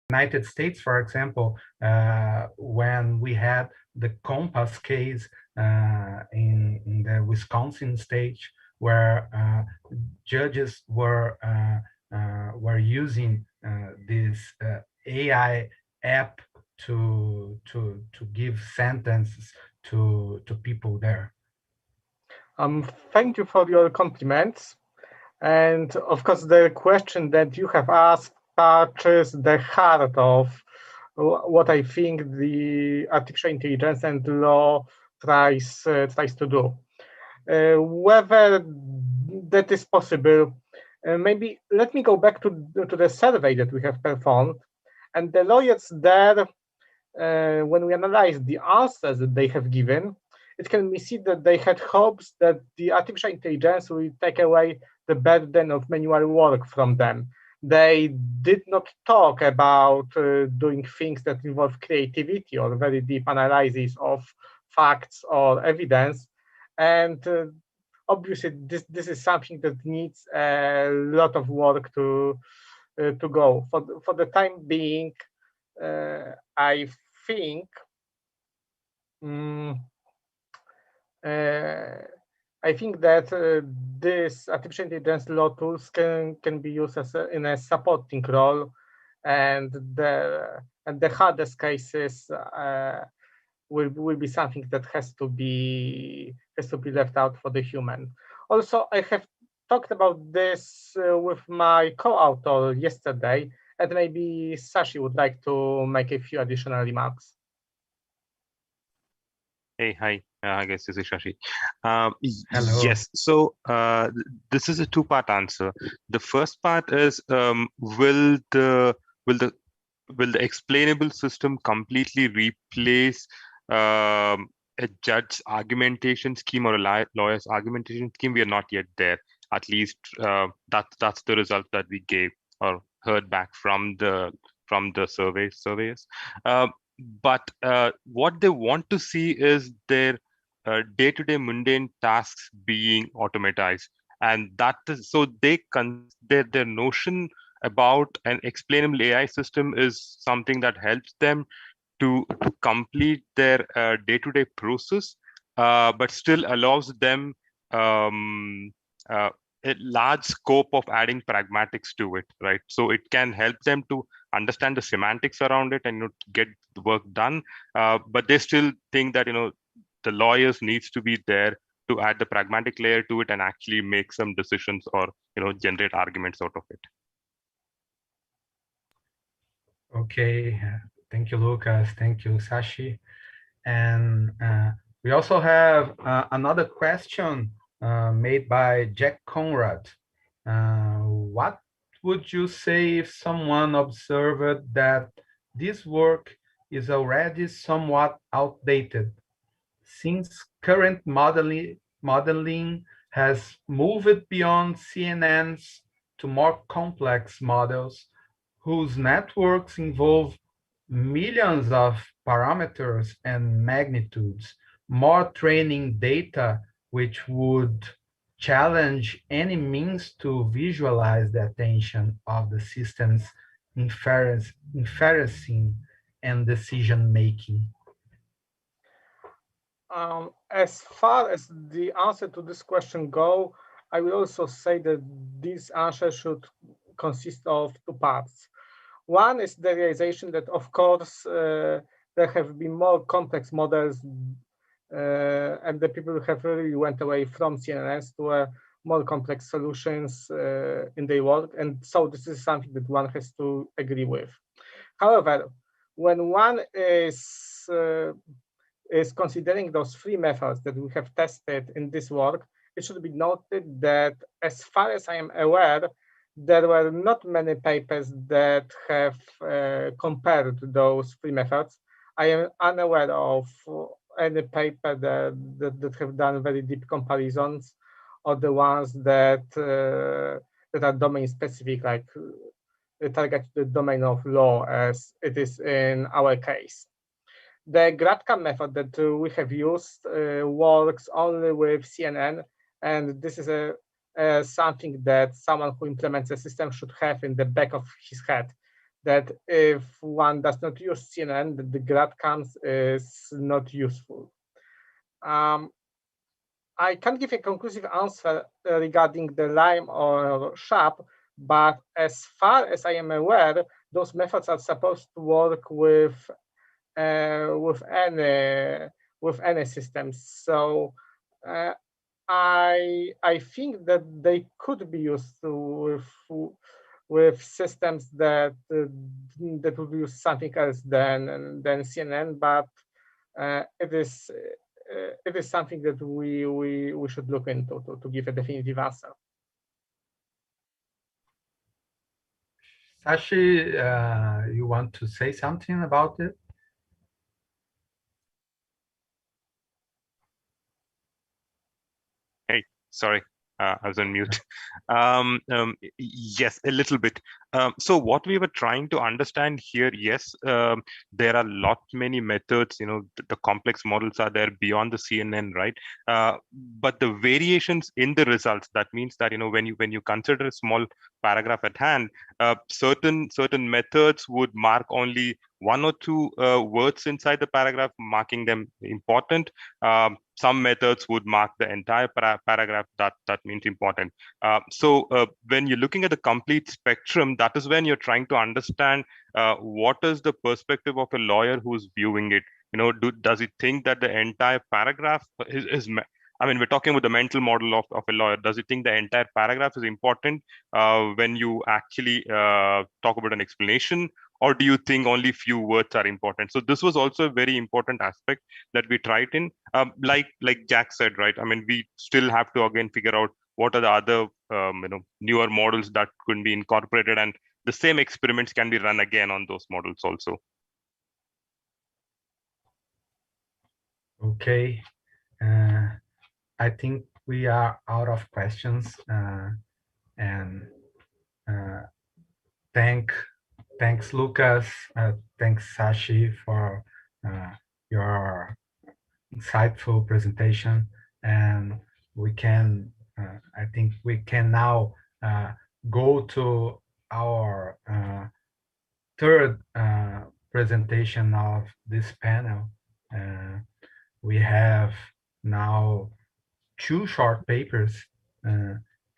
United States, for example, when we had the Compass case in the Wisconsin state, where judges were using this AI app to give sentences to people there. Thank you for your compliments. And of course, the question that you have asked touches the heart of what I think the artificial intelligence and law tries to do. Whether that is possible, maybe let me go back to the survey that we have performed, and the lawyers there, when we analyze the answers that they have given, it can be seen that they had hopes that the artificial intelligence will take away the burden of manual work from them. They did not talk about doing things that involve creativity or very deep analysis of facts or evidence. And obviously, this is something that needs a lot of work to go. For the time being, I think I think that this artificial intelligence law tools can be used as in a supporting role, and the hardest cases will be something that has to be left out for the human. Also, I have talked about this with my co-author yesterday, and maybe Shashi would like to make a few additional remarks. Hey, hi. I guess this is Shashi. Hello. Yes. So this is a two-part answer. The first part is will the explainable system completely replace a judge's argumentation scheme or a lawyer's argumentation scheme? We are not yet there. At least that's the result that we gave or heard back from the surveyors. But what they want to see is their day-to-day mundane tasks being automatized, and that is so their notion about an explainable AI system is something that helps them to complete their day-to-day process, but still allows them a large scope of adding pragmatics to it, right? So it can help them to understand the semantics around it and get the work done, but they still think that the lawyers needs to be there to add the pragmatic layer to it and actually make some decisions or generate arguments out of it. Okay, thank you, Lucas. Thank you, Shashi. And we also have another question made by Jack Conrad. What would you say if someone observed that this work is already somewhat outdated, since current modeling has moved beyond CNNs to more complex models whose networks involve millions of parameters and magnitudes, more training data, which would challenge any means to visualize the attention of the system's inferencing and decision-making? As far as the answer to this question go, I will also say that this answer should consist of two parts. One is the realization that, of course, there have been more complex models, and the people have really went away from CNNs to more complex solutions in their work, and so this is something that one has to agree with. However, when one is considering those three methods that we have tested in this work, it should be noted that, as far as I am aware, there were not many papers that have compared those three methods. I am unaware of any paper that have done very deep comparisons, or the ones that are domain specific, like target the domain of law, as it is in our case. The GradCam method that we have used works only with CNN, and this is something that someone who implements a system should have in the back of his head. that if one does not use CNN, the grad comes is not useful. I can't give a conclusive answer regarding the LIME or SHAP, but as far as I am aware, those methods are supposed to work with any system. So I think that they could be used with systems that that would use something else than CNN, but it is something that we should look into to give a definitive answer. Shashi, you want to say something about it? Hey, sorry, I was on mute. Yes, a little bit. So what we were trying to understand here, yes, there are many methods, the complex models are there beyond the CNN, right? But the variations in the results, that means that, when you consider a small paragraph at hand, certain methods would mark only one or two words inside the paragraph, marking them important. Some methods would mark the entire paragraph, that means important. So when you're looking at the complete spectrum, that is when you're trying to understand what is the perspective of a lawyer who's viewing it. Does it think that the entire paragraph is I mean, we're talking about the mental model of a lawyer. Does it think the entire paragraph is important when you actually talk about an explanation? Or do you think only few words are important? So this was also a very important aspect that we tried in. Like Jack said, right? I mean, we still have to again figure out what are the other newer models that could be incorporated, and the same experiments can be run again on those models also. Okay. I think we are out of questions, and thanks Lucas, thanks Shashi for your insightful presentation, and we can I think we can now go to our third presentation of this panel. We have now two short papers,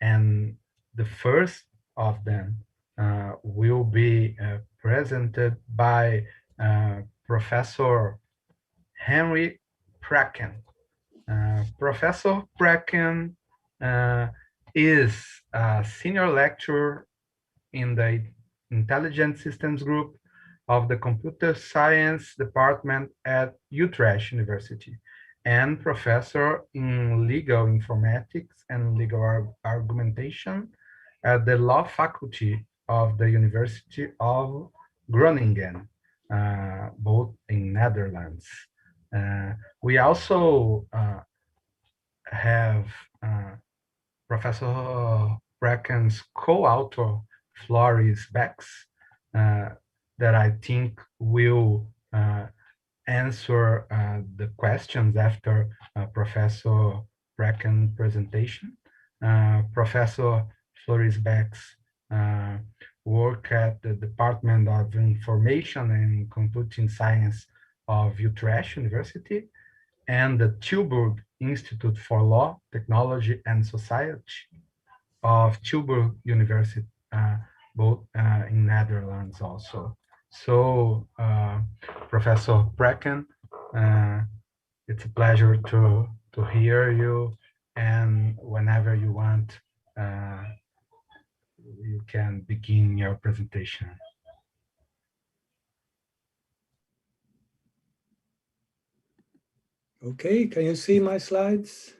and the first of them will be presented by Professor Henry Pracken. Professor Pracken is a senior lecturer in the Intelligent Systems Group of the Computer Science Department at Utrecht University, and professor in legal informatics and legal argumentation at the law faculty of the University of Groningen, both in Netherlands. We also have Professor Bracken's co-author, Floris Bex, that I think will answer the questions after Professor Bracken's presentation. Professor Floris Bex work at the Department of Information and Computing Science of Utrecht University and the Tilburg Institute for Law, Technology and Society of Tilburg University, both in Netherlands also. So, Professor Pracken, it's a pleasure to hear you, and whenever you want, you can begin your presentation. Okay, can you see my slides?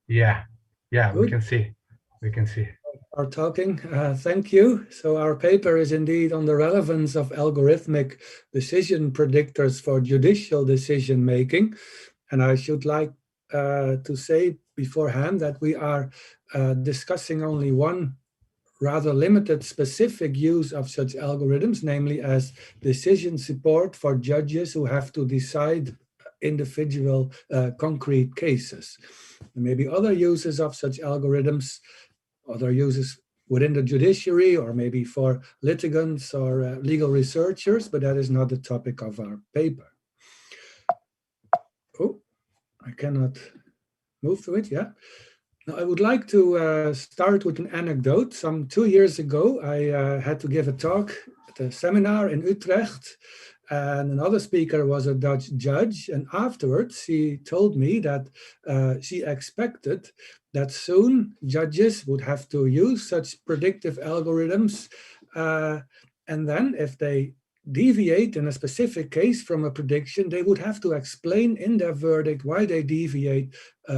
Yeah, Good. we can see. We can see. Are talking. Thank you. So our paper is indeed on the relevance of algorithmic decision predictors for judicial decision making. And I should like to say beforehand that we are discussing only one rather limited specific use of such algorithms, namely as decision support for judges who have to decide individual concrete cases. There may be other uses of such algorithms, other uses within the judiciary or maybe for litigants or legal researchers, but that is not the topic of our paper. Oh, I cannot move to it, yeah. Now, I would like to start with an anecdote. Some 2 years ago, I had to give a talk at a seminar in Utrecht, and another speaker was a Dutch judge. And afterwards, she told me that she expected that soon judges would have to use such predictive algorithms. And then if they deviate in a specific case from a prediction, they would have to explain in their verdict why they deviate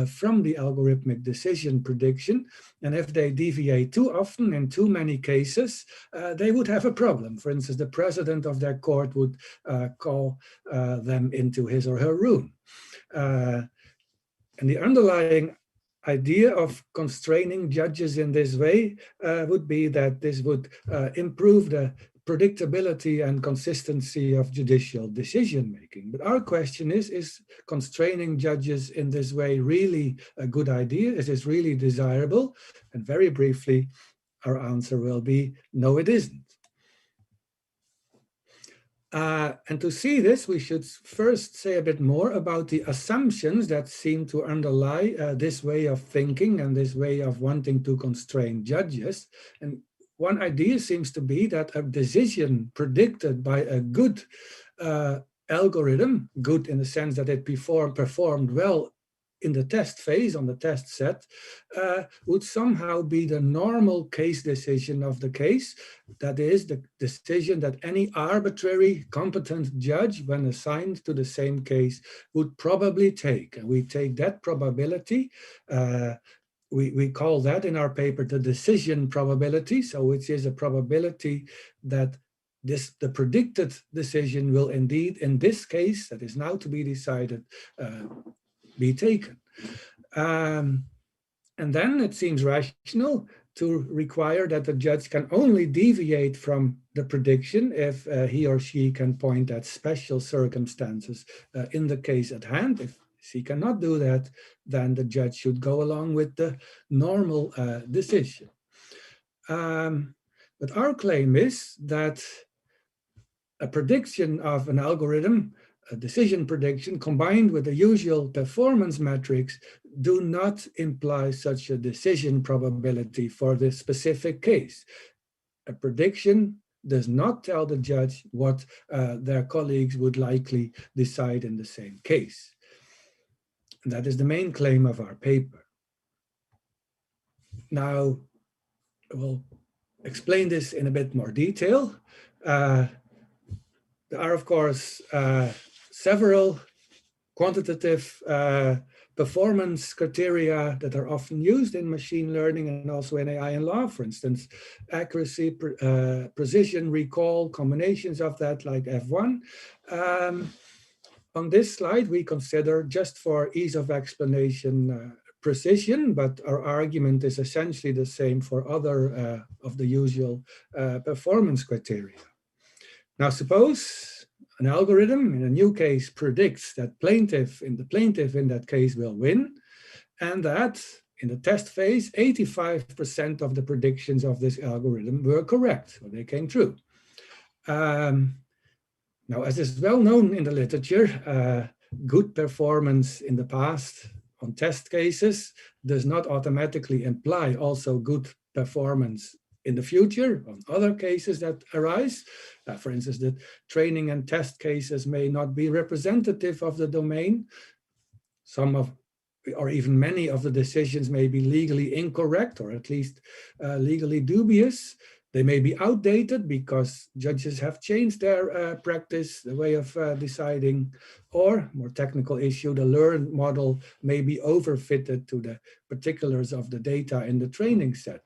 from the algorithmic decision prediction. And if they deviate too often in too many cases, they would have a problem. For instance, the president of their court would call them into his or her room. And the underlying idea of constraining judges in this way would be that this would improve the predictability and consistency of judicial decision making. But our question is constraining judges in this way really a good idea? Is this really desirable? And very briefly, our answer will be no, it isn't. And to see this, we should first say a bit more about the assumptions that seem to underlie this way of thinking and this way of wanting to constrain judges. And one idea seems to be that a decision predicted by a good algorithm, good in the sense that it performed well in the test phase, on the test set, would somehow be the normal case decision of the case. That is the decision that any arbitrary competent judge, when assigned to the same case, would probably take. And we take that probability, we call that in our paper the decision probability, so which is a probability that the predicted decision will indeed, in this case that is now to be decided, be taken. And then it seems rational to require that the judge can only deviate from the prediction if he or she can point at special circumstances in the case at hand. If she cannot do that, then the judge should go along with the normal decision. But our claim is that a prediction of an algorithm, a decision prediction, combined with the usual performance metrics, do not imply such a decision probability for this specific case. A prediction does not tell the judge what their colleagues would likely decide in the same case. And that is the main claim of our paper. Now, we'll explain this in a bit more detail. There are, of course, several quantitative performance criteria that are often used in machine learning and also in AI and law. For instance, accuracy, precision, recall, combinations of that like F1. On this slide, we consider, just for ease of explanation, precision, but our argument is essentially the same for other of the usual performance criteria. Now, suppose an algorithm in a new case predicts that the plaintiff in that case will win, and that in the test phase, 85% of the predictions of this algorithm were correct, or they came true. Now, as is well known in the literature, good performance in the past on test cases does not automatically imply also good performance in the future on other cases that arise. For instance, the training and test cases may not be representative of the domain. Some of, or even many of the decisions may be legally incorrect, or at least legally dubious. They may be outdated because judges have changed their practice, the way of deciding, or more technical issue, the learned model may be overfitted to the particulars of the data in the training set.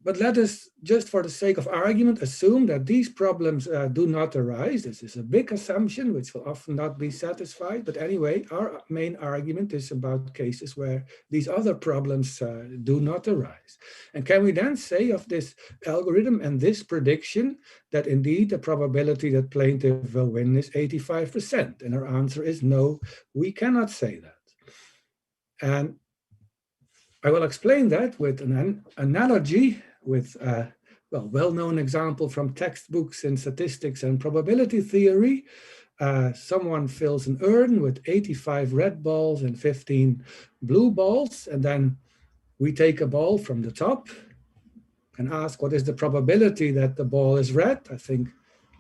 But let us, just for the sake of argument, assume that these problems do not arise. This is a big assumption, which will often not be satisfied. But anyway, our main argument is about cases where these other problems do not arise. And can we then say of this algorithm and this prediction that indeed the probability that plaintiff will win is 85%? And our answer is no, we cannot say that. And I will explain that with an analogy with a well-known example from textbooks in statistics and probability theory. Someone fills an urn with 85 red balls and 15 blue balls, and then we take a ball from the top and ask what is the probability that the ball is red. I think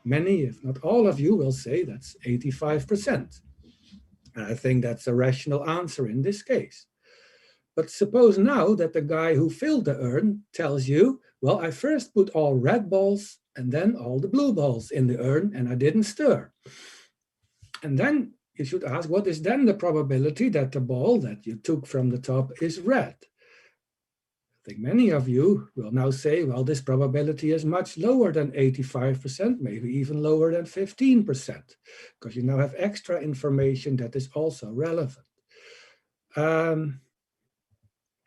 many, if not all of you, will say that's 85%. And I think that's a rational answer in this case. But suppose now that the guy who filled the urn tells you, well, I first put all red balls and then all the blue balls in the urn and I didn't stir. And then you should ask, what is then the probability that the ball that you took from the top is red? I think many of you will now say, well, this probability is much lower than 85%, maybe even lower than 15%, because you now have extra information that is also relevant.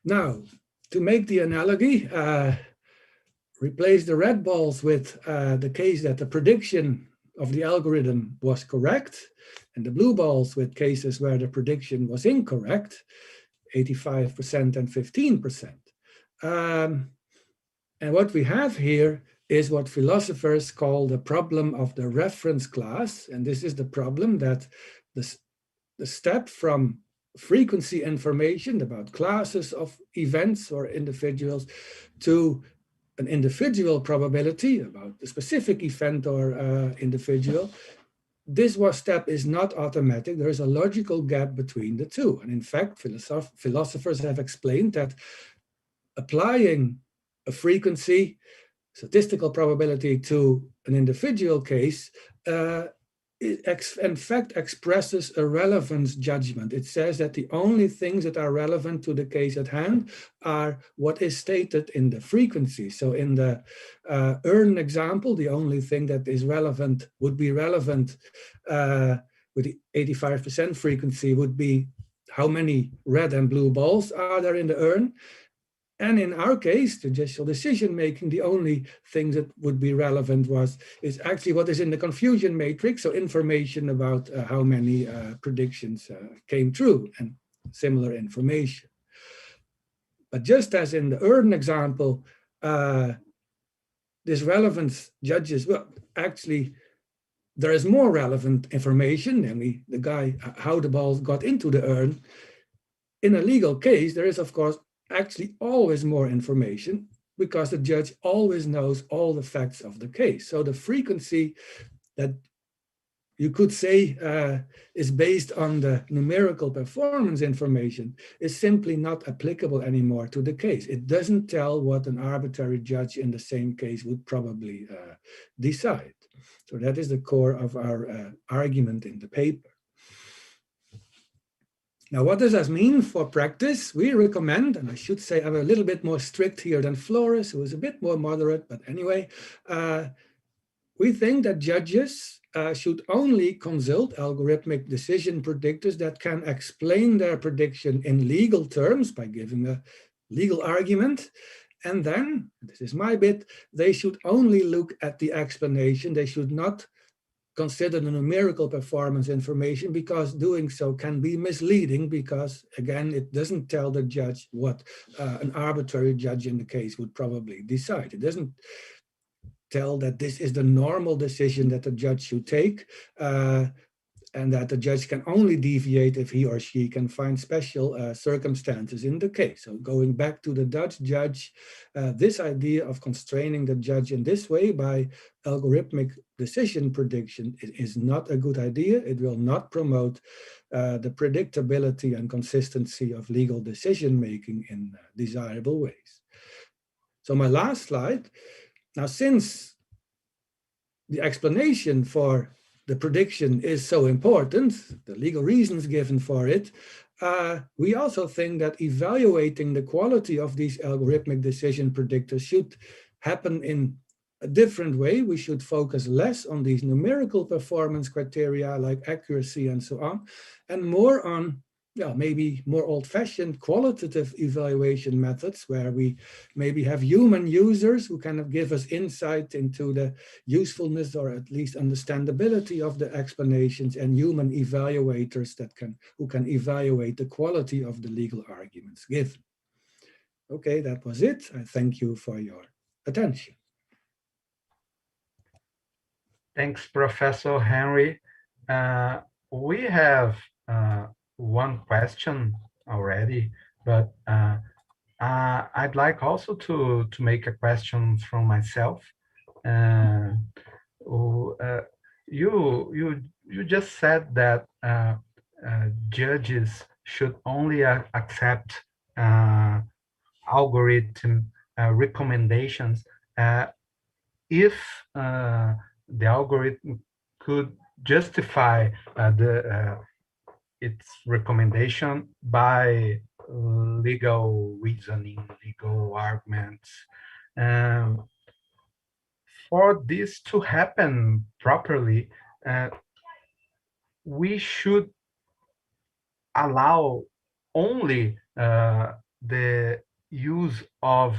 Now, to make the analogy, replace the red balls with the case that the prediction of the algorithm was correct, and the blue balls with cases where the prediction was incorrect, 85% and 15%. And what we have here is what philosophers call the problem of the reference class. And this is the problem that the step from frequency information about classes of events or individuals to an individual probability about the specific event or individual, this step is not automatic. There is a logical gap between the two. And in fact, philosophers have explained that applying a frequency statistical probability to an individual case in fact expresses a relevance judgment. It says that the only things that are relevant to the case at hand are what is stated in the frequency. So in the urn example, the only thing that is relevant would be relevant with the 85% frequency would be how many red and blue balls are there in the urn. And in our case, judicial decision-making, the only thing that would be relevant is actually what is in the confusion matrix, so information about how many predictions came true and similar information. But just as in the urn example, this relevance judges, well, actually, there is more relevant information than the guy, how the balls got into the urn. In a legal case, there is, of course, actually always more information because the judge always knows all the facts of the case. So the frequency that you could say is based on the numerical performance information is simply not applicable anymore to the case. It doesn't tell what an arbitrary judge in the same case would probably decide. So that is the core of our argument in the paper. Now, what does that mean for practice? We recommend, and I should say I'm a little bit more strict here than Flores, who is a bit more moderate, but anyway, we think that judges should only consult algorithmic decision predictors that can explain their prediction in legal terms by giving a legal argument. And then, this is my bit, they should only look at the explanation. They should not consider the numerical performance information, because doing so can be misleading because, again, it doesn't tell the judge what an arbitrary judge in the case would probably decide. It doesn't tell that this is the normal decision that the judge should take, and that the judge can only deviate if he or she can find special circumstances in the case. So going back to the Dutch judge, this idea of constraining the judge in this way by algorithmic decision prediction is not a good idea. It will not promote the predictability and consistency of legal decision-making in desirable ways. So my last slide. Now, since the explanation for the prediction is so important, the legal reasons given for it, we also think that evaluating the quality of these algorithmic decision predictors should happen in a different way. We should focus less on these numerical performance criteria like accuracy and so on, and more on maybe more old-fashioned qualitative evaluation methods where we maybe have human users who kind of give us insight into the usefulness or at least understandability of the explanations, and human evaluators who can evaluate the quality of the legal arguments given. Okay, that was it. I thank you for your attention. Thanks, Professor Henry. We have one question already, but I'd like also to make a question from myself. You just said that judges should only accept algorithm recommendations if the algorithm could justify its recommendation by legal reasoning, legal arguments. For this to happen properly, we should allow only the use of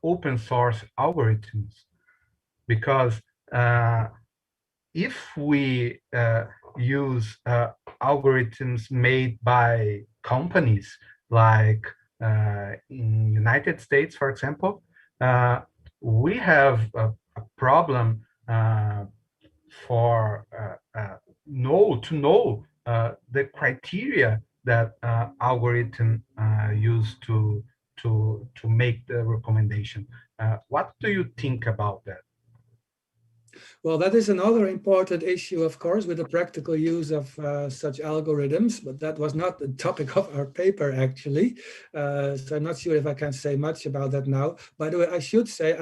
open source algorithms, because if we use algorithms made by companies, like in United States, for example, we have a problem for to know the criteria that algorithm use to make the recommendation. What do you think about that? Well, that is another important issue, of course, with the practical use of such algorithms, but that was not the topic of our paper, actually. So I'm not sure if I can say much about that now. By the way, I should say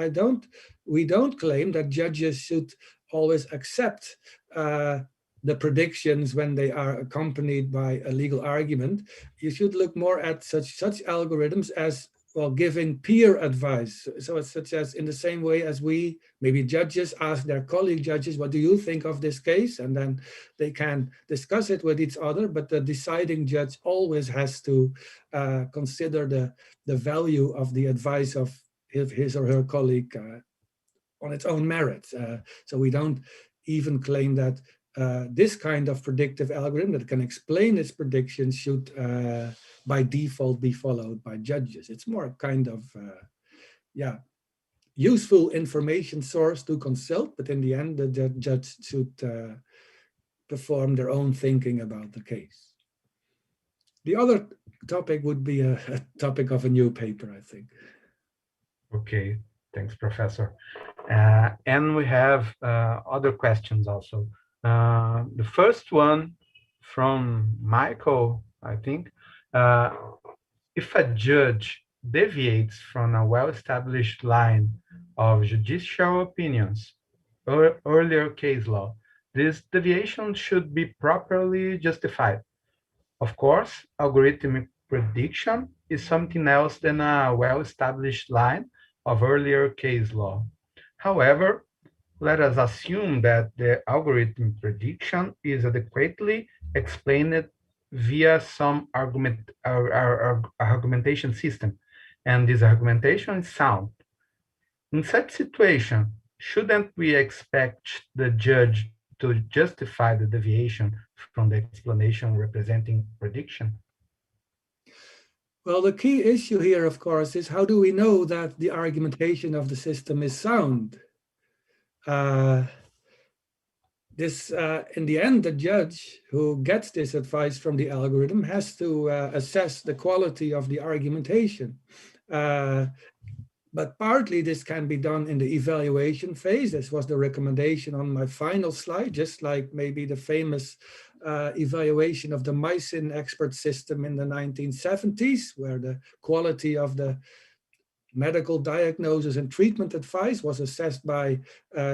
we don't claim that judges should always accept the predictions when they are accompanied by a legal argument. You should look more at such algorithms as, well, giving peer advice. So it's such as in the same way as we, maybe judges, ask their colleague judges, what do you think of this case? And then they can discuss it with each other, but the deciding judge always has to consider the value of the advice of his or her colleague on its own merits. So we don't even claim that this kind of predictive algorithm that can explain its predictions should by default be followed by judges. It's more a kind of useful information source to consult, but in the end the judge should perform their own thinking about the case. The other topic would be a topic of a new paper, I think. Okay, thanks, Professor. And we have other questions also. The first one from Michael, I think. If a judge deviates from a well-established line of judicial opinions or earlier case law, this deviation should be properly justified. Of course, algorithmic prediction is something else than a well-established line of earlier case law. However, let us assume that the algorithm prediction is adequately explained via some argumentation system, and this argumentation is sound. In such situation, shouldn't we expect the judge to justify the deviation from the explanation representing prediction? Well, the key issue here, of course, is how do we know that the argumentation of the system is sound? In the end, the judge who gets this advice from the algorithm has to assess the quality of the argumentation. But partly this can be done in the evaluation phase. This was the recommendation on my final slide, just like maybe the famous evaluation of the mycin expert system in the 1970s, where the quality of the medical diagnosis and treatment advice was assessed by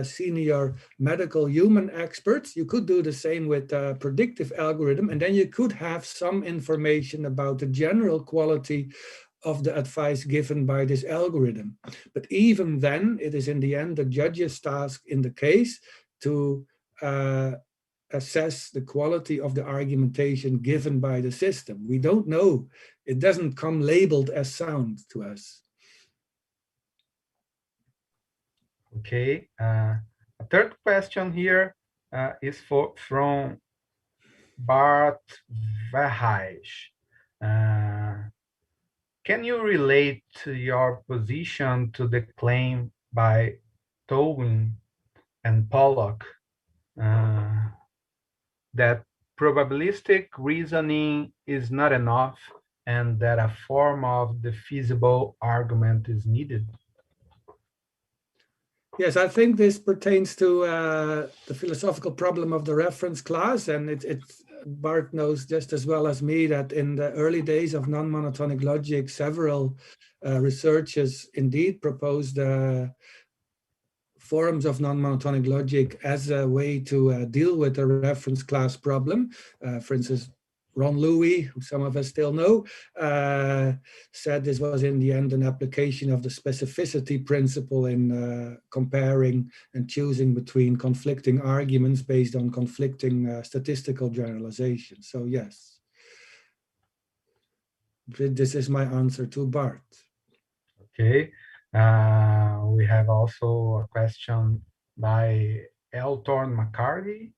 senior medical human experts. You could do the same with a predictive algorithm, and then you could have some information about the general quality of the advice given by this algorithm. But even then, it is in the end the judge's task in the case to assess the quality of the argumentation given by the system. We don't know. It doesn't come labeled as sound to us. Okay, a third question here is from Bart Verheij. can you relate your position to the claim by Towin and Pollock that probabilistic reasoning is not enough and that a form of the feasible argument is needed? Yes, I think this pertains to the philosophical problem of the reference class, and Bart knows just as well as me that in the early days of non-monotonic logic, several researchers indeed proposed forms of non-monotonic logic as a way to deal with the reference class problem. For instance, Ron Louis, who some of us still know, said this was in the end an application of the specificity principle in comparing and choosing between conflicting arguments based on conflicting statistical generalizations. So yes, this is my answer to Bart. Okay. We have also a question by Elton McCarty.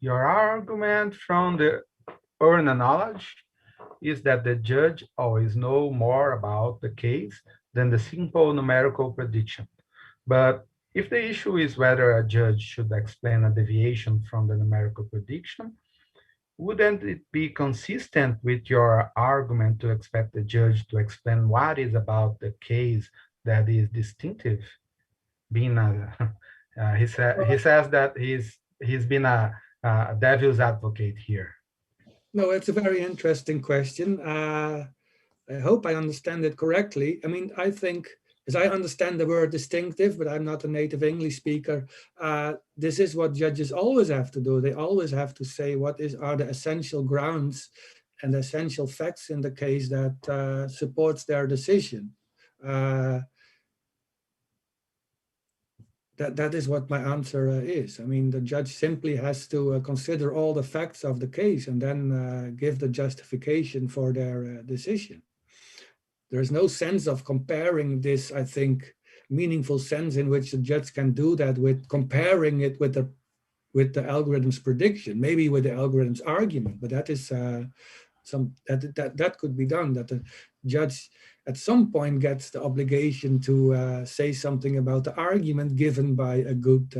Your argument from the earned knowledge is that the judge always know more about the case than the simple numerical prediction. But if the issue is whether a judge should explain a deviation from the numerical prediction, wouldn't it be consistent with your argument to expect the judge to explain what is about the case that is distinctive? Being he says that he's been a devil's advocate here. No, it's a very interesting question. I hope I understand it correctly. I mean, I think, as I understand the word distinctive, but I'm not a native English speaker, this is what judges always have to do. They always have to say what are the essential grounds and essential facts in the case that supports their decision. That is what my answer is. I mean, the judge simply has to consider all the facts of the case and then give the justification for their decision. There is no sense of comparing this, I think, meaningful sense in which the judge can do that with comparing it with the algorithm's prediction, maybe with the algorithm's argument, but that is that could be done, that the judge at some point gets the obligation to say something about the argument given by a good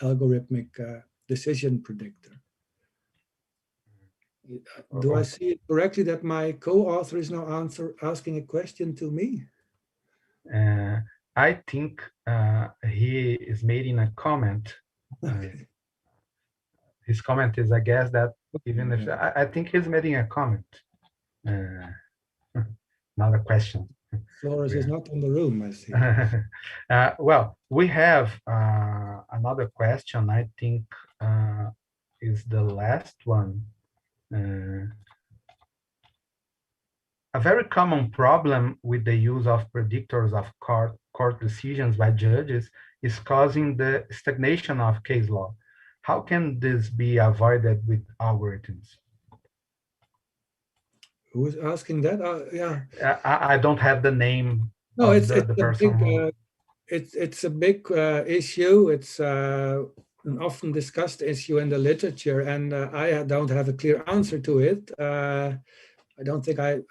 algorithmic decision predictor. Do I see it correctly that my co-author is now asking a question to me? I think he is making a comment. Okay. His comment is, I guess, that even if I think he's making a comment, not a question. Flores is not in the room, I see. Well, we have another question, I think is the last one. A very common problem with the use of predictors of court decisions by judges is causing the stagnation of case law. How can this be avoided with algorithms? Who is asking that? Yeah. I don't have the name. No, of it's the person. It's a big issue. It's an often discussed issue in the literature, and I don't have a clear answer to it. I don't think I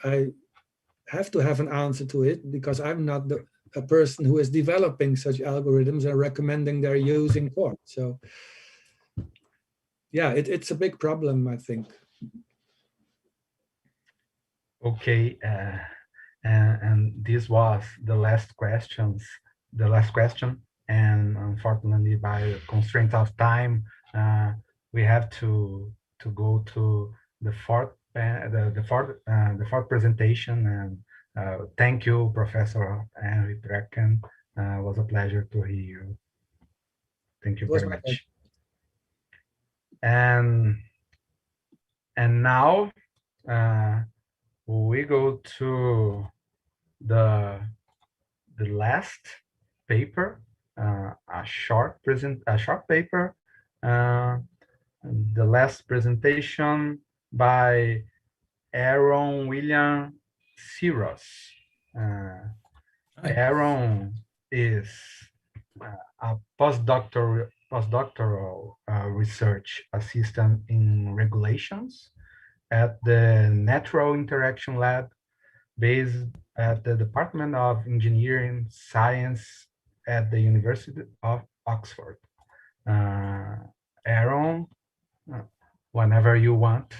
have to have an answer to it because I'm not a person who is developing such algorithms and recommending their use in court. So yeah, it's a big problem, I think. Okay, and this was the last question, and unfortunately, by constraint of time, we have to go to the fourth presentation. And thank you, Professor Henry Brecken. It was a pleasure to hear you. Thank you very much. And now we go to the last paper, a short paper, the last presentation by Aaron William Siros. Aaron is a postdoctoral research assistant in regulations at the Natural Interaction Lab based at the Department of Engineering Science at the University of Oxford. Aaron, whenever you want.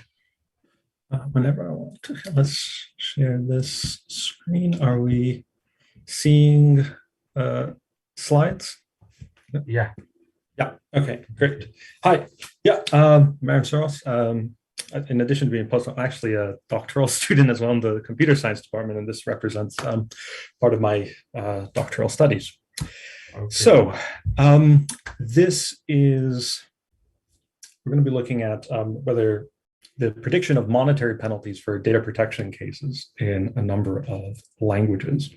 Whenever I want. Let's share this screen. Are we seeing slides? Yeah. Yeah. Okay. Great. Hi. Yeah. Maren Soros. In addition to being a postdoc, I'm actually a doctoral student as well in the computer science department, and this represents part of my doctoral studies. Okay. So this is, we're going to be looking at whether the prediction of monetary penalties for data protection cases in a number of languages.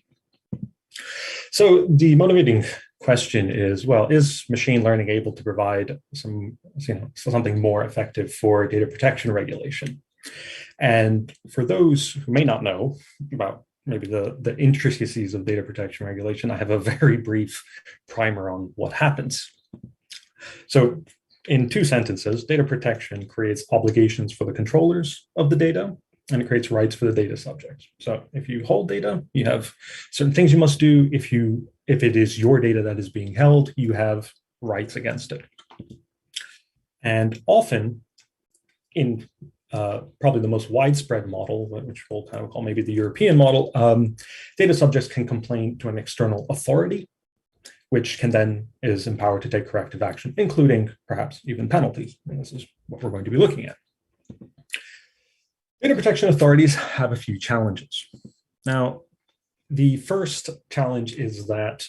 So the motivating question is, well, is machine learning able to provide something more effective for data protection regulation? And for those who may not know about maybe the intricacies of data protection regulation, I have a very brief primer on what happens. So in 2 sentences, data protection creates obligations for the controllers of the data, and it creates rights for the data subjects. So if you hold data, you have certain things you must do. If it is your data that is being held, you have rights against it. And often, in probably the most widespread model, which we'll kind of call maybe the European model, data subjects can complain to an external authority, which can then is empowered to take corrective action, including perhaps even penalties. And this is what we're going to be looking at. Data protection authorities have a few challenges. Now, the first challenge is that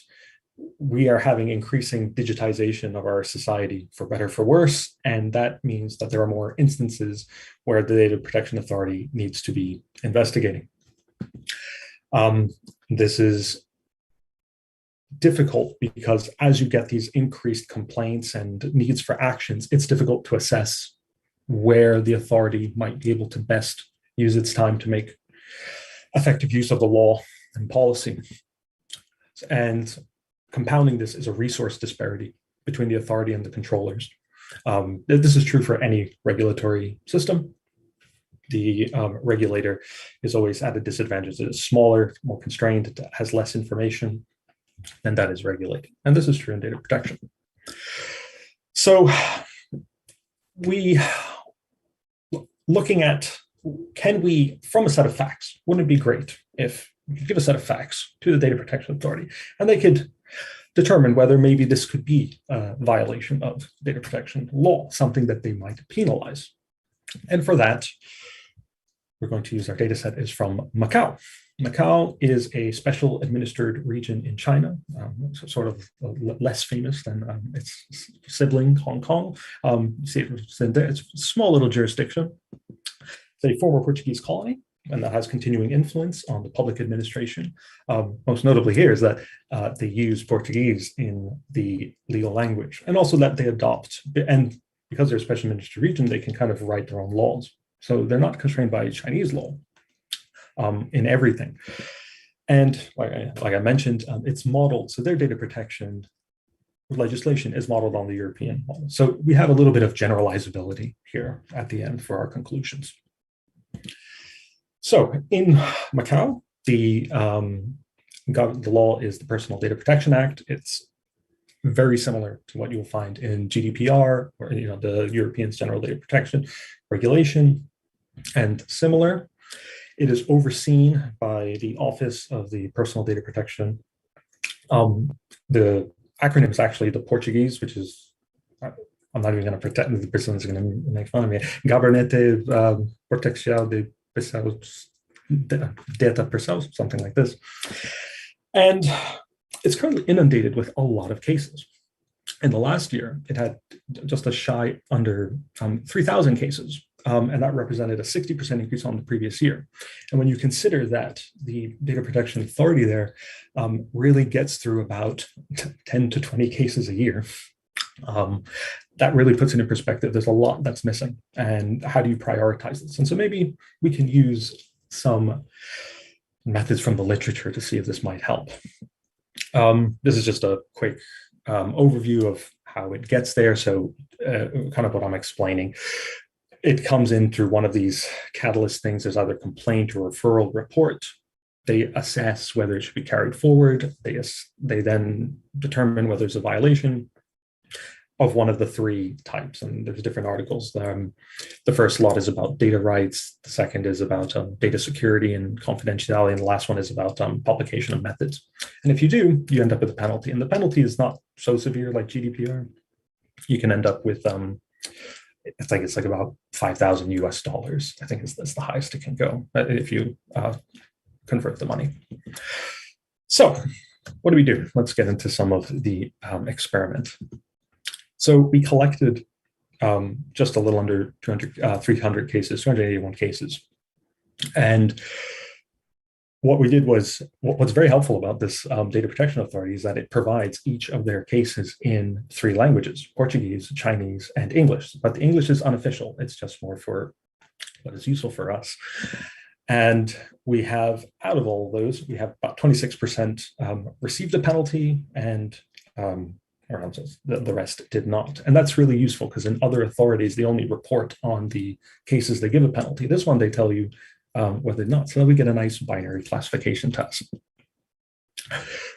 we are having increasing digitization of our society, for better, for worse, and that means that there are more instances where the data protection authority needs to be investigating. This is difficult because as you get these increased complaints and needs for actions, it's difficult to assess where the authority might be able to best use its time to make effective use of the law and policy. And compounding this is a resource disparity between the authority and the controllers. This is true for any regulatory system. The regulator is always at a disadvantage. It is smaller, more constrained, it has less information, and that is regulated. And this is true in data protection. So looking at, can we, from a set of facts, wouldn't it be great if we could give a set of facts to the data protection authority and they could determine whether maybe this could be a violation of data protection law, something that they might penalize. And for that, we're going to use our data set is from Macau. Macau is a special administered region in China, sort of less famous than its sibling, Hong Kong. See, it's a small little jurisdiction. It's a former Portuguese colony, and that has continuing influence on the public administration. Most notably here is that they use Portuguese in the legal language, and also that they adopt, and because they're a special administered region, they can kind of write their own laws. So they're not constrained by Chinese law in everything. And like I mentioned, it's modeled, so their data protection legislation is modeled on the European model. So we have a little bit of generalizability here at the end for our conclusions. So in Macau, the law is the Personal Data Protection Act. It's very similar to what you'll find in GDPR or the European General Data Protection Regulation, and similar. It is overseen by the Office of the Personal Data Protection. The acronym is actually the Portuguese, which is, I'm not even going to pretend the person is going to make fun of me, Gabinete Protección de Data Pessoas, something like this. And it's currently inundated with a lot of cases. In the last year, it had just a shy under 3,000 cases. And that represented a 60% increase on the previous year. And when you consider that the Data Protection Authority there really gets through about 10 to 20 cases a year, that really puts it in perspective. There's a lot that's missing. And how do you prioritize this? And so maybe we can use some methods from the literature to see if this might help. This is just a quick overview of how it gets there. So kind of what I'm explaining. it comes in through one of these catalyst things. There's either complaint or referral report. They assess whether it should be carried forward. They then determine whether there's a violation of one of the three types. And there's different articles. The first lot is about data rights. The second is about data security and confidentiality. And the last one is about publication of methods. And if you do, you end up with a penalty. And the penalty is not so severe like GDPR. You can end up with, I think it's like about $5,000 US. I think that's the highest it can go if you convert the money. So what do we do? Let's get into some of the experiment. So we collected just a little under 300 cases, 281 cases. And what we did was, what's very helpful about this data protection authority is that it provides each of their cases in 3 languages, Portuguese, Chinese, and English. But the English is unofficial. It's just more for what is useful for us. And we have, out of all of those, we have about 26% received a penalty, and the rest did not. And that's really useful because in other authorities, they only report on the cases they give a penalty. This one, they tell you whether or not. So we get a nice binary classification test.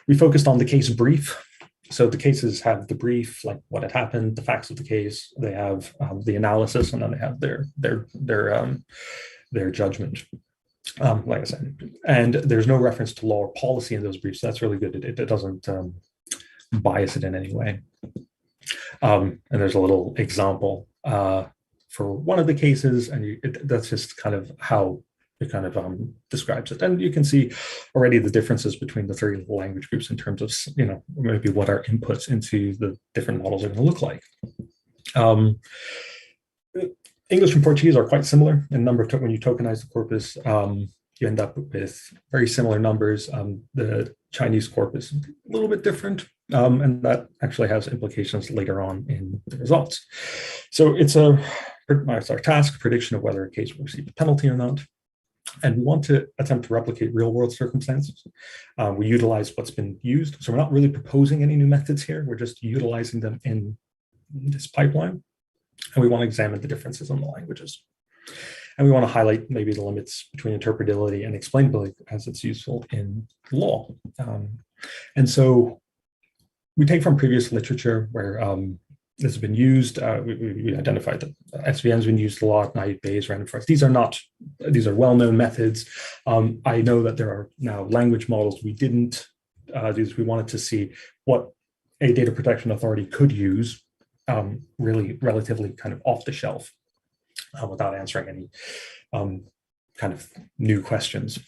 We focused on the case brief. So the cases have the brief, like what had happened, the facts of the case. They have the analysis, and then they have their judgment. Like I said, and there's no reference to law or policy in those briefs. So that's really good. It doesn't bias it in any way. And there's a little example for one of the cases, and that's just kind of how it kind of describes it. And you can see already the differences between the 3 language groups in terms of, maybe what our inputs into the different models are going to look like. English and Portuguese are quite similar in number of when you tokenize the corpus. You end up with very similar numbers. The Chinese corpus is a little bit different, and that actually has implications later on in the results. So it's our task, prediction of whether a case will receive a penalty or not. And we want to attempt to replicate real world circumstances. We utilize what's been used. So we're not really proposing any new methods here. We're just utilizing them in this pipeline. And we want to examine the differences in the languages. And we want to highlight maybe the limits between interpretability and explainability as it's useful in law. And so we take from previous literature where this has been used. We identified that SVM has been used a lot, naive Bayes, random forest. These are well-known methods. I know that there are now language models we didn't use. We wanted to see what a data protection authority could use really relatively kind of off the shelf without answering any kind of new questions.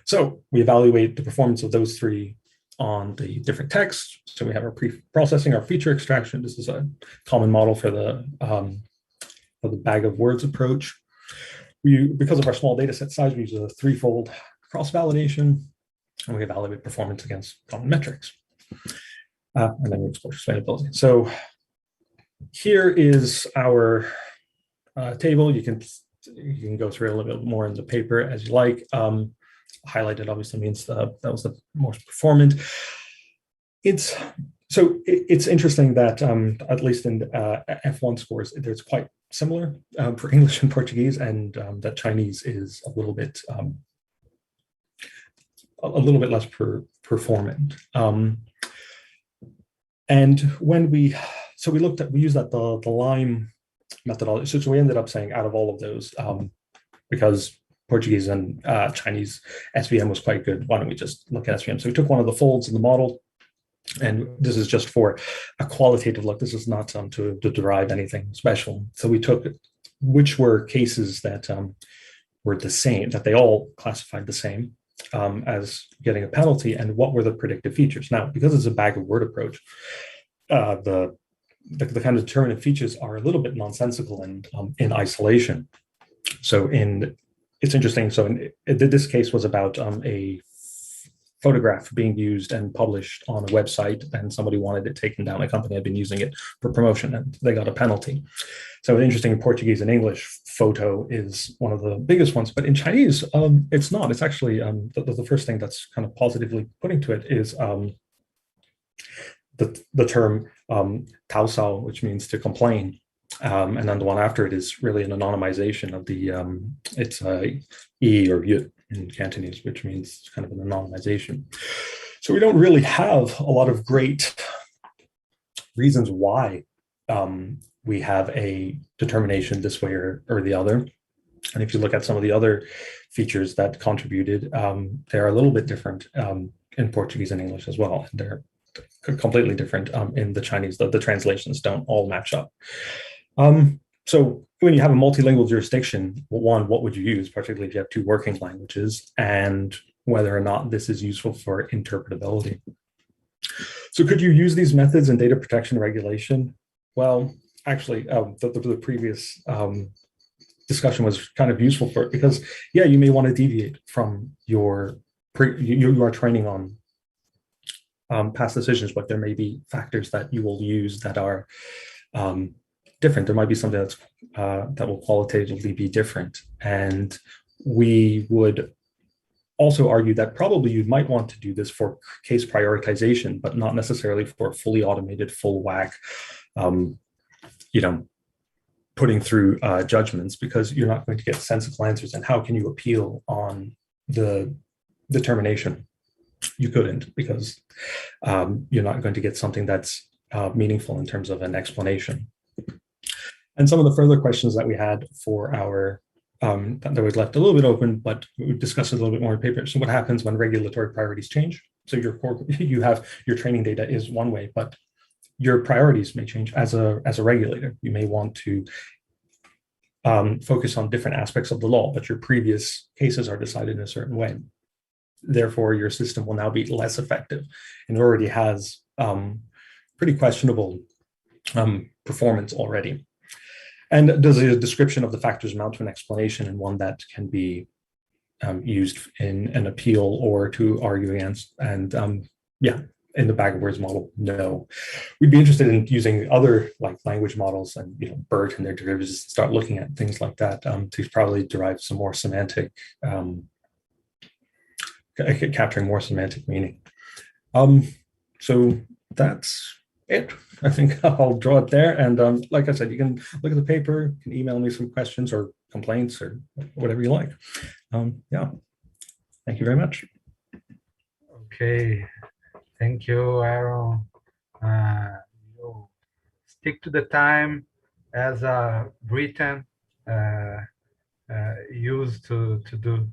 So we evaluate the performance of those 3 on the different texts. So we have our pre-processing, our feature extraction. This is a common model for the bag of words approach. Because of our small data set size, we use a 3-fold cross-validation, and we evaluate performance against common metrics. And then we explore explainability. So here is our table. You can go through a little bit more in the paper as you like. Highlighted obviously means that was the most performant. It's interesting that at least in F1 scores, there's quite similar for English and Portuguese, and that Chinese is a little bit less performant. And when we used the LIME methodology. So we ended up saying out of all of those, because Portuguese and Chinese SVM was quite good, why don't we just look at SVM? So we took one of the folds in the model, and this is just for a qualitative look. This is not to derive anything special. So we took which were cases that were the same, that they all classified the same as getting a penalty, and what were the predictive features. Now, because it's a bag of word approach, the kind of determinant features are a little bit nonsensical and in isolation. So it's interesting. So this case was about a photograph being used and published on a website, and somebody wanted it taken down. A company had been using it for promotion, and they got a penalty. So interesting, in Portuguese and English, photo is one of the biggest ones, but in Chinese, it's not. It's actually the first thing that's kind of positively putting to it is the term "taosao," which means to complain. And then the one after it is really an anonymization of the, it's E or Y in Cantonese, which means kind of an anonymization. So we don't really have a lot of great reasons why we have a determination this way or the other. And if you look at some of the other features that contributed, they're a little bit different in Portuguese and English as well. And they're completely different in the Chinese. The translations don't all match up. So when you have a multilingual jurisdiction, what would you use, particularly if you have two working languages, and whether or not this is useful for interpretability. So could you use these methods in data protection regulation? Well, actually, the previous discussion was kind of useful for it because, yeah, you may want to deviate from you are training on past decisions, but there may be factors that you will use that are different. There might be something that's that will qualitatively be different, and we would also argue that probably you might want to do this for case prioritization, but not necessarily for fully automated, full whack, putting through judgments, because you're not going to get sensible answers. And how can you appeal on the determination? You couldn't, because you're not going to get something that's meaningful in terms of an explanation. And some of the further questions that we had for our that was left a little bit open, but we discussed it a little bit more in paper. So what happens when regulatory priorities change? So your training data is one way, but your priorities may change as a regulator. You may want to focus on different aspects of the law, but your previous cases are decided in a certain way. Therefore, your system will now be less effective, and it already has pretty questionable performance already. And does a description of the factors amount to an explanation, and one that can be used in an appeal or to argue against? And in the bag of words model, no. We'd be interested in using other like language models and BERT and their derivatives, start looking at things like that to probably derive some more semantic, capturing more semantic meaning. So that's it. I think I'll draw it there. And like I said, you can look at the paper, you can email me some questions or complaints or whatever you like. Yeah, thank you very much. Okay, thank you, Aaron. You stick to the time as a Britain used to do.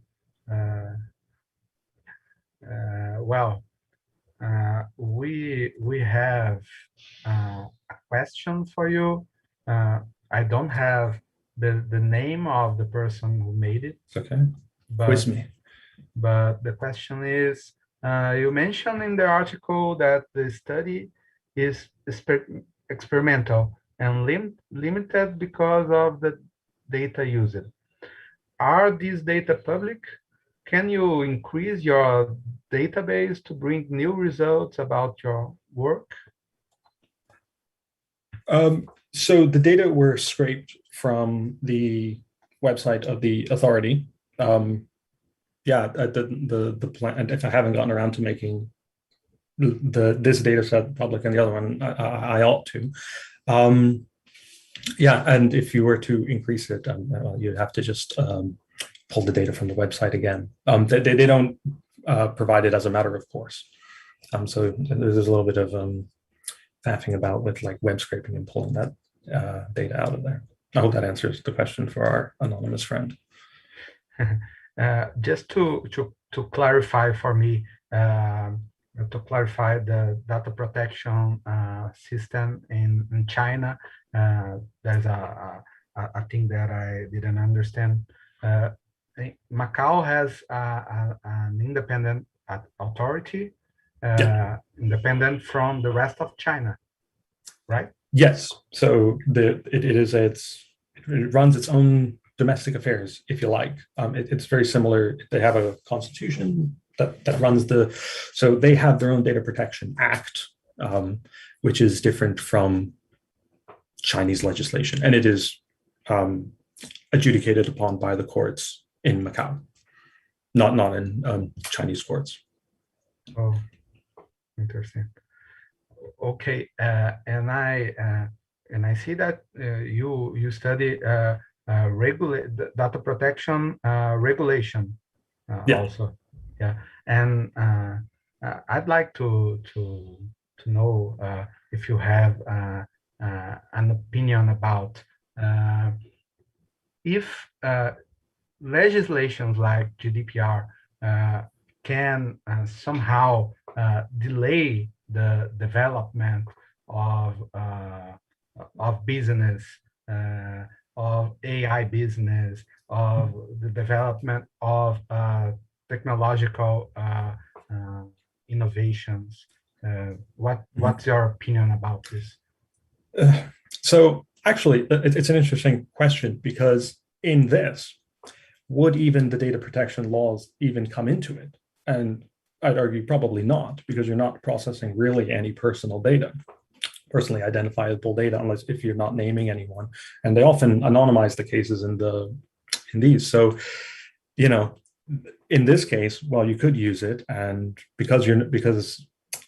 Well, we have a question for you. I don't have the name of the person who made it. It's okay. Quiz me. But the question is, you mentioned in the article that the study is experimental and limited because of the data used. Are these data public? Can you increase your database to bring new results about your work? So the data were scraped from the website of the authority. The plan, if I haven't gotten around to making this data set public and the other one, I ought to. And if you were to increase it, you'd have to just pull the data from the website again. They don't provide it as a matter of course. So there's a little bit of faffing about with like web scraping and pulling that data out of there. I hope that answers the question for our anonymous friend. Just to clarify for me, to clarify the data protection system in China, there's a thing that I didn't understand. Macau has an independent authority, independent from the rest of China, right? Yes. So it runs its own domestic affairs, if you like. It's very similar. They have a constitution that runs so they have their own data protection act, which is different from Chinese legislation, and it is adjudicated upon by the courts in Macau, not in Chinese courts. Oh, interesting. Okay, and and I see that you study data protection regulation Yeah. also. Yeah, and I'd like to know if you have an opinion about if legislations like GDPR can somehow delay the development of business, of AI business, of the development of technological innovations. What's your opinion about this? So actually, it's an interesting question, because in this, would even the data protection laws even come into it? And I'd argue probably not, because you're not processing really any personal data, personally identifiable data, unless if you're not naming anyone. And they often anonymize the cases in these. So, you know, in this case, well, you could use it, and because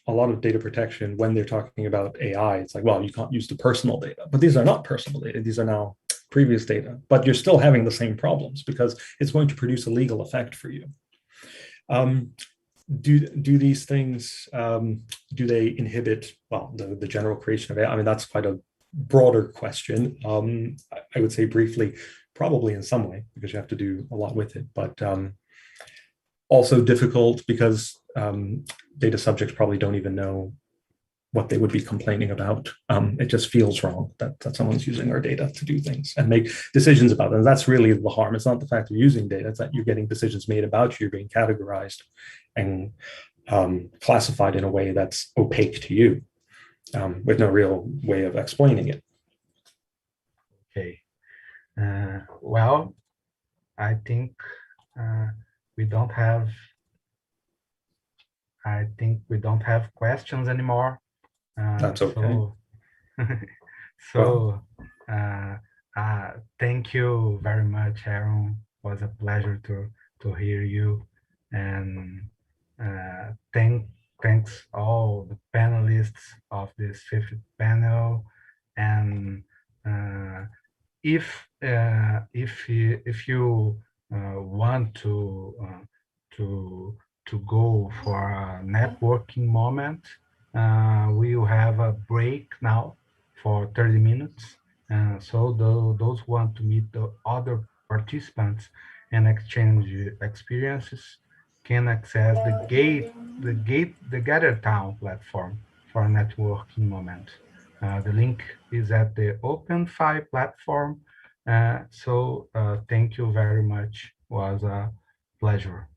a lot of data protection, when they're talking about AI, it's like, well, you can't use the personal data, but these are not personal data. These are now previous data, but you're still having the same problems because it's going to produce a legal effect for you. Do these things, do they inhibit, well, the general creation of AI? I mean, that's quite a broader question. I would say briefly, probably in some way, because you have to do a lot with it, but also difficult because data subjects probably don't even know what they would be complaining about. It just feels wrong that someone's using our data to do things and make decisions about them. And that's really the harm. It's not the fact of using data, it's that you're getting decisions made about you, you're being categorized and classified in a way that's opaque to you, with no real way of explaining it. Okay. Well, I think we don't have questions anymore. That's okay. So thank you very much, Aaron. It was a pleasure to hear you, and thanks all the panelists of this fifth panel. And if you want to go for a networking moment, we will have a break now for 30 minutes. So those who want to meet the other participants and exchange experiences can access the Gather Town platform for a networking moment. The link is at the OpenFi platform. So thank you very much. It was a pleasure.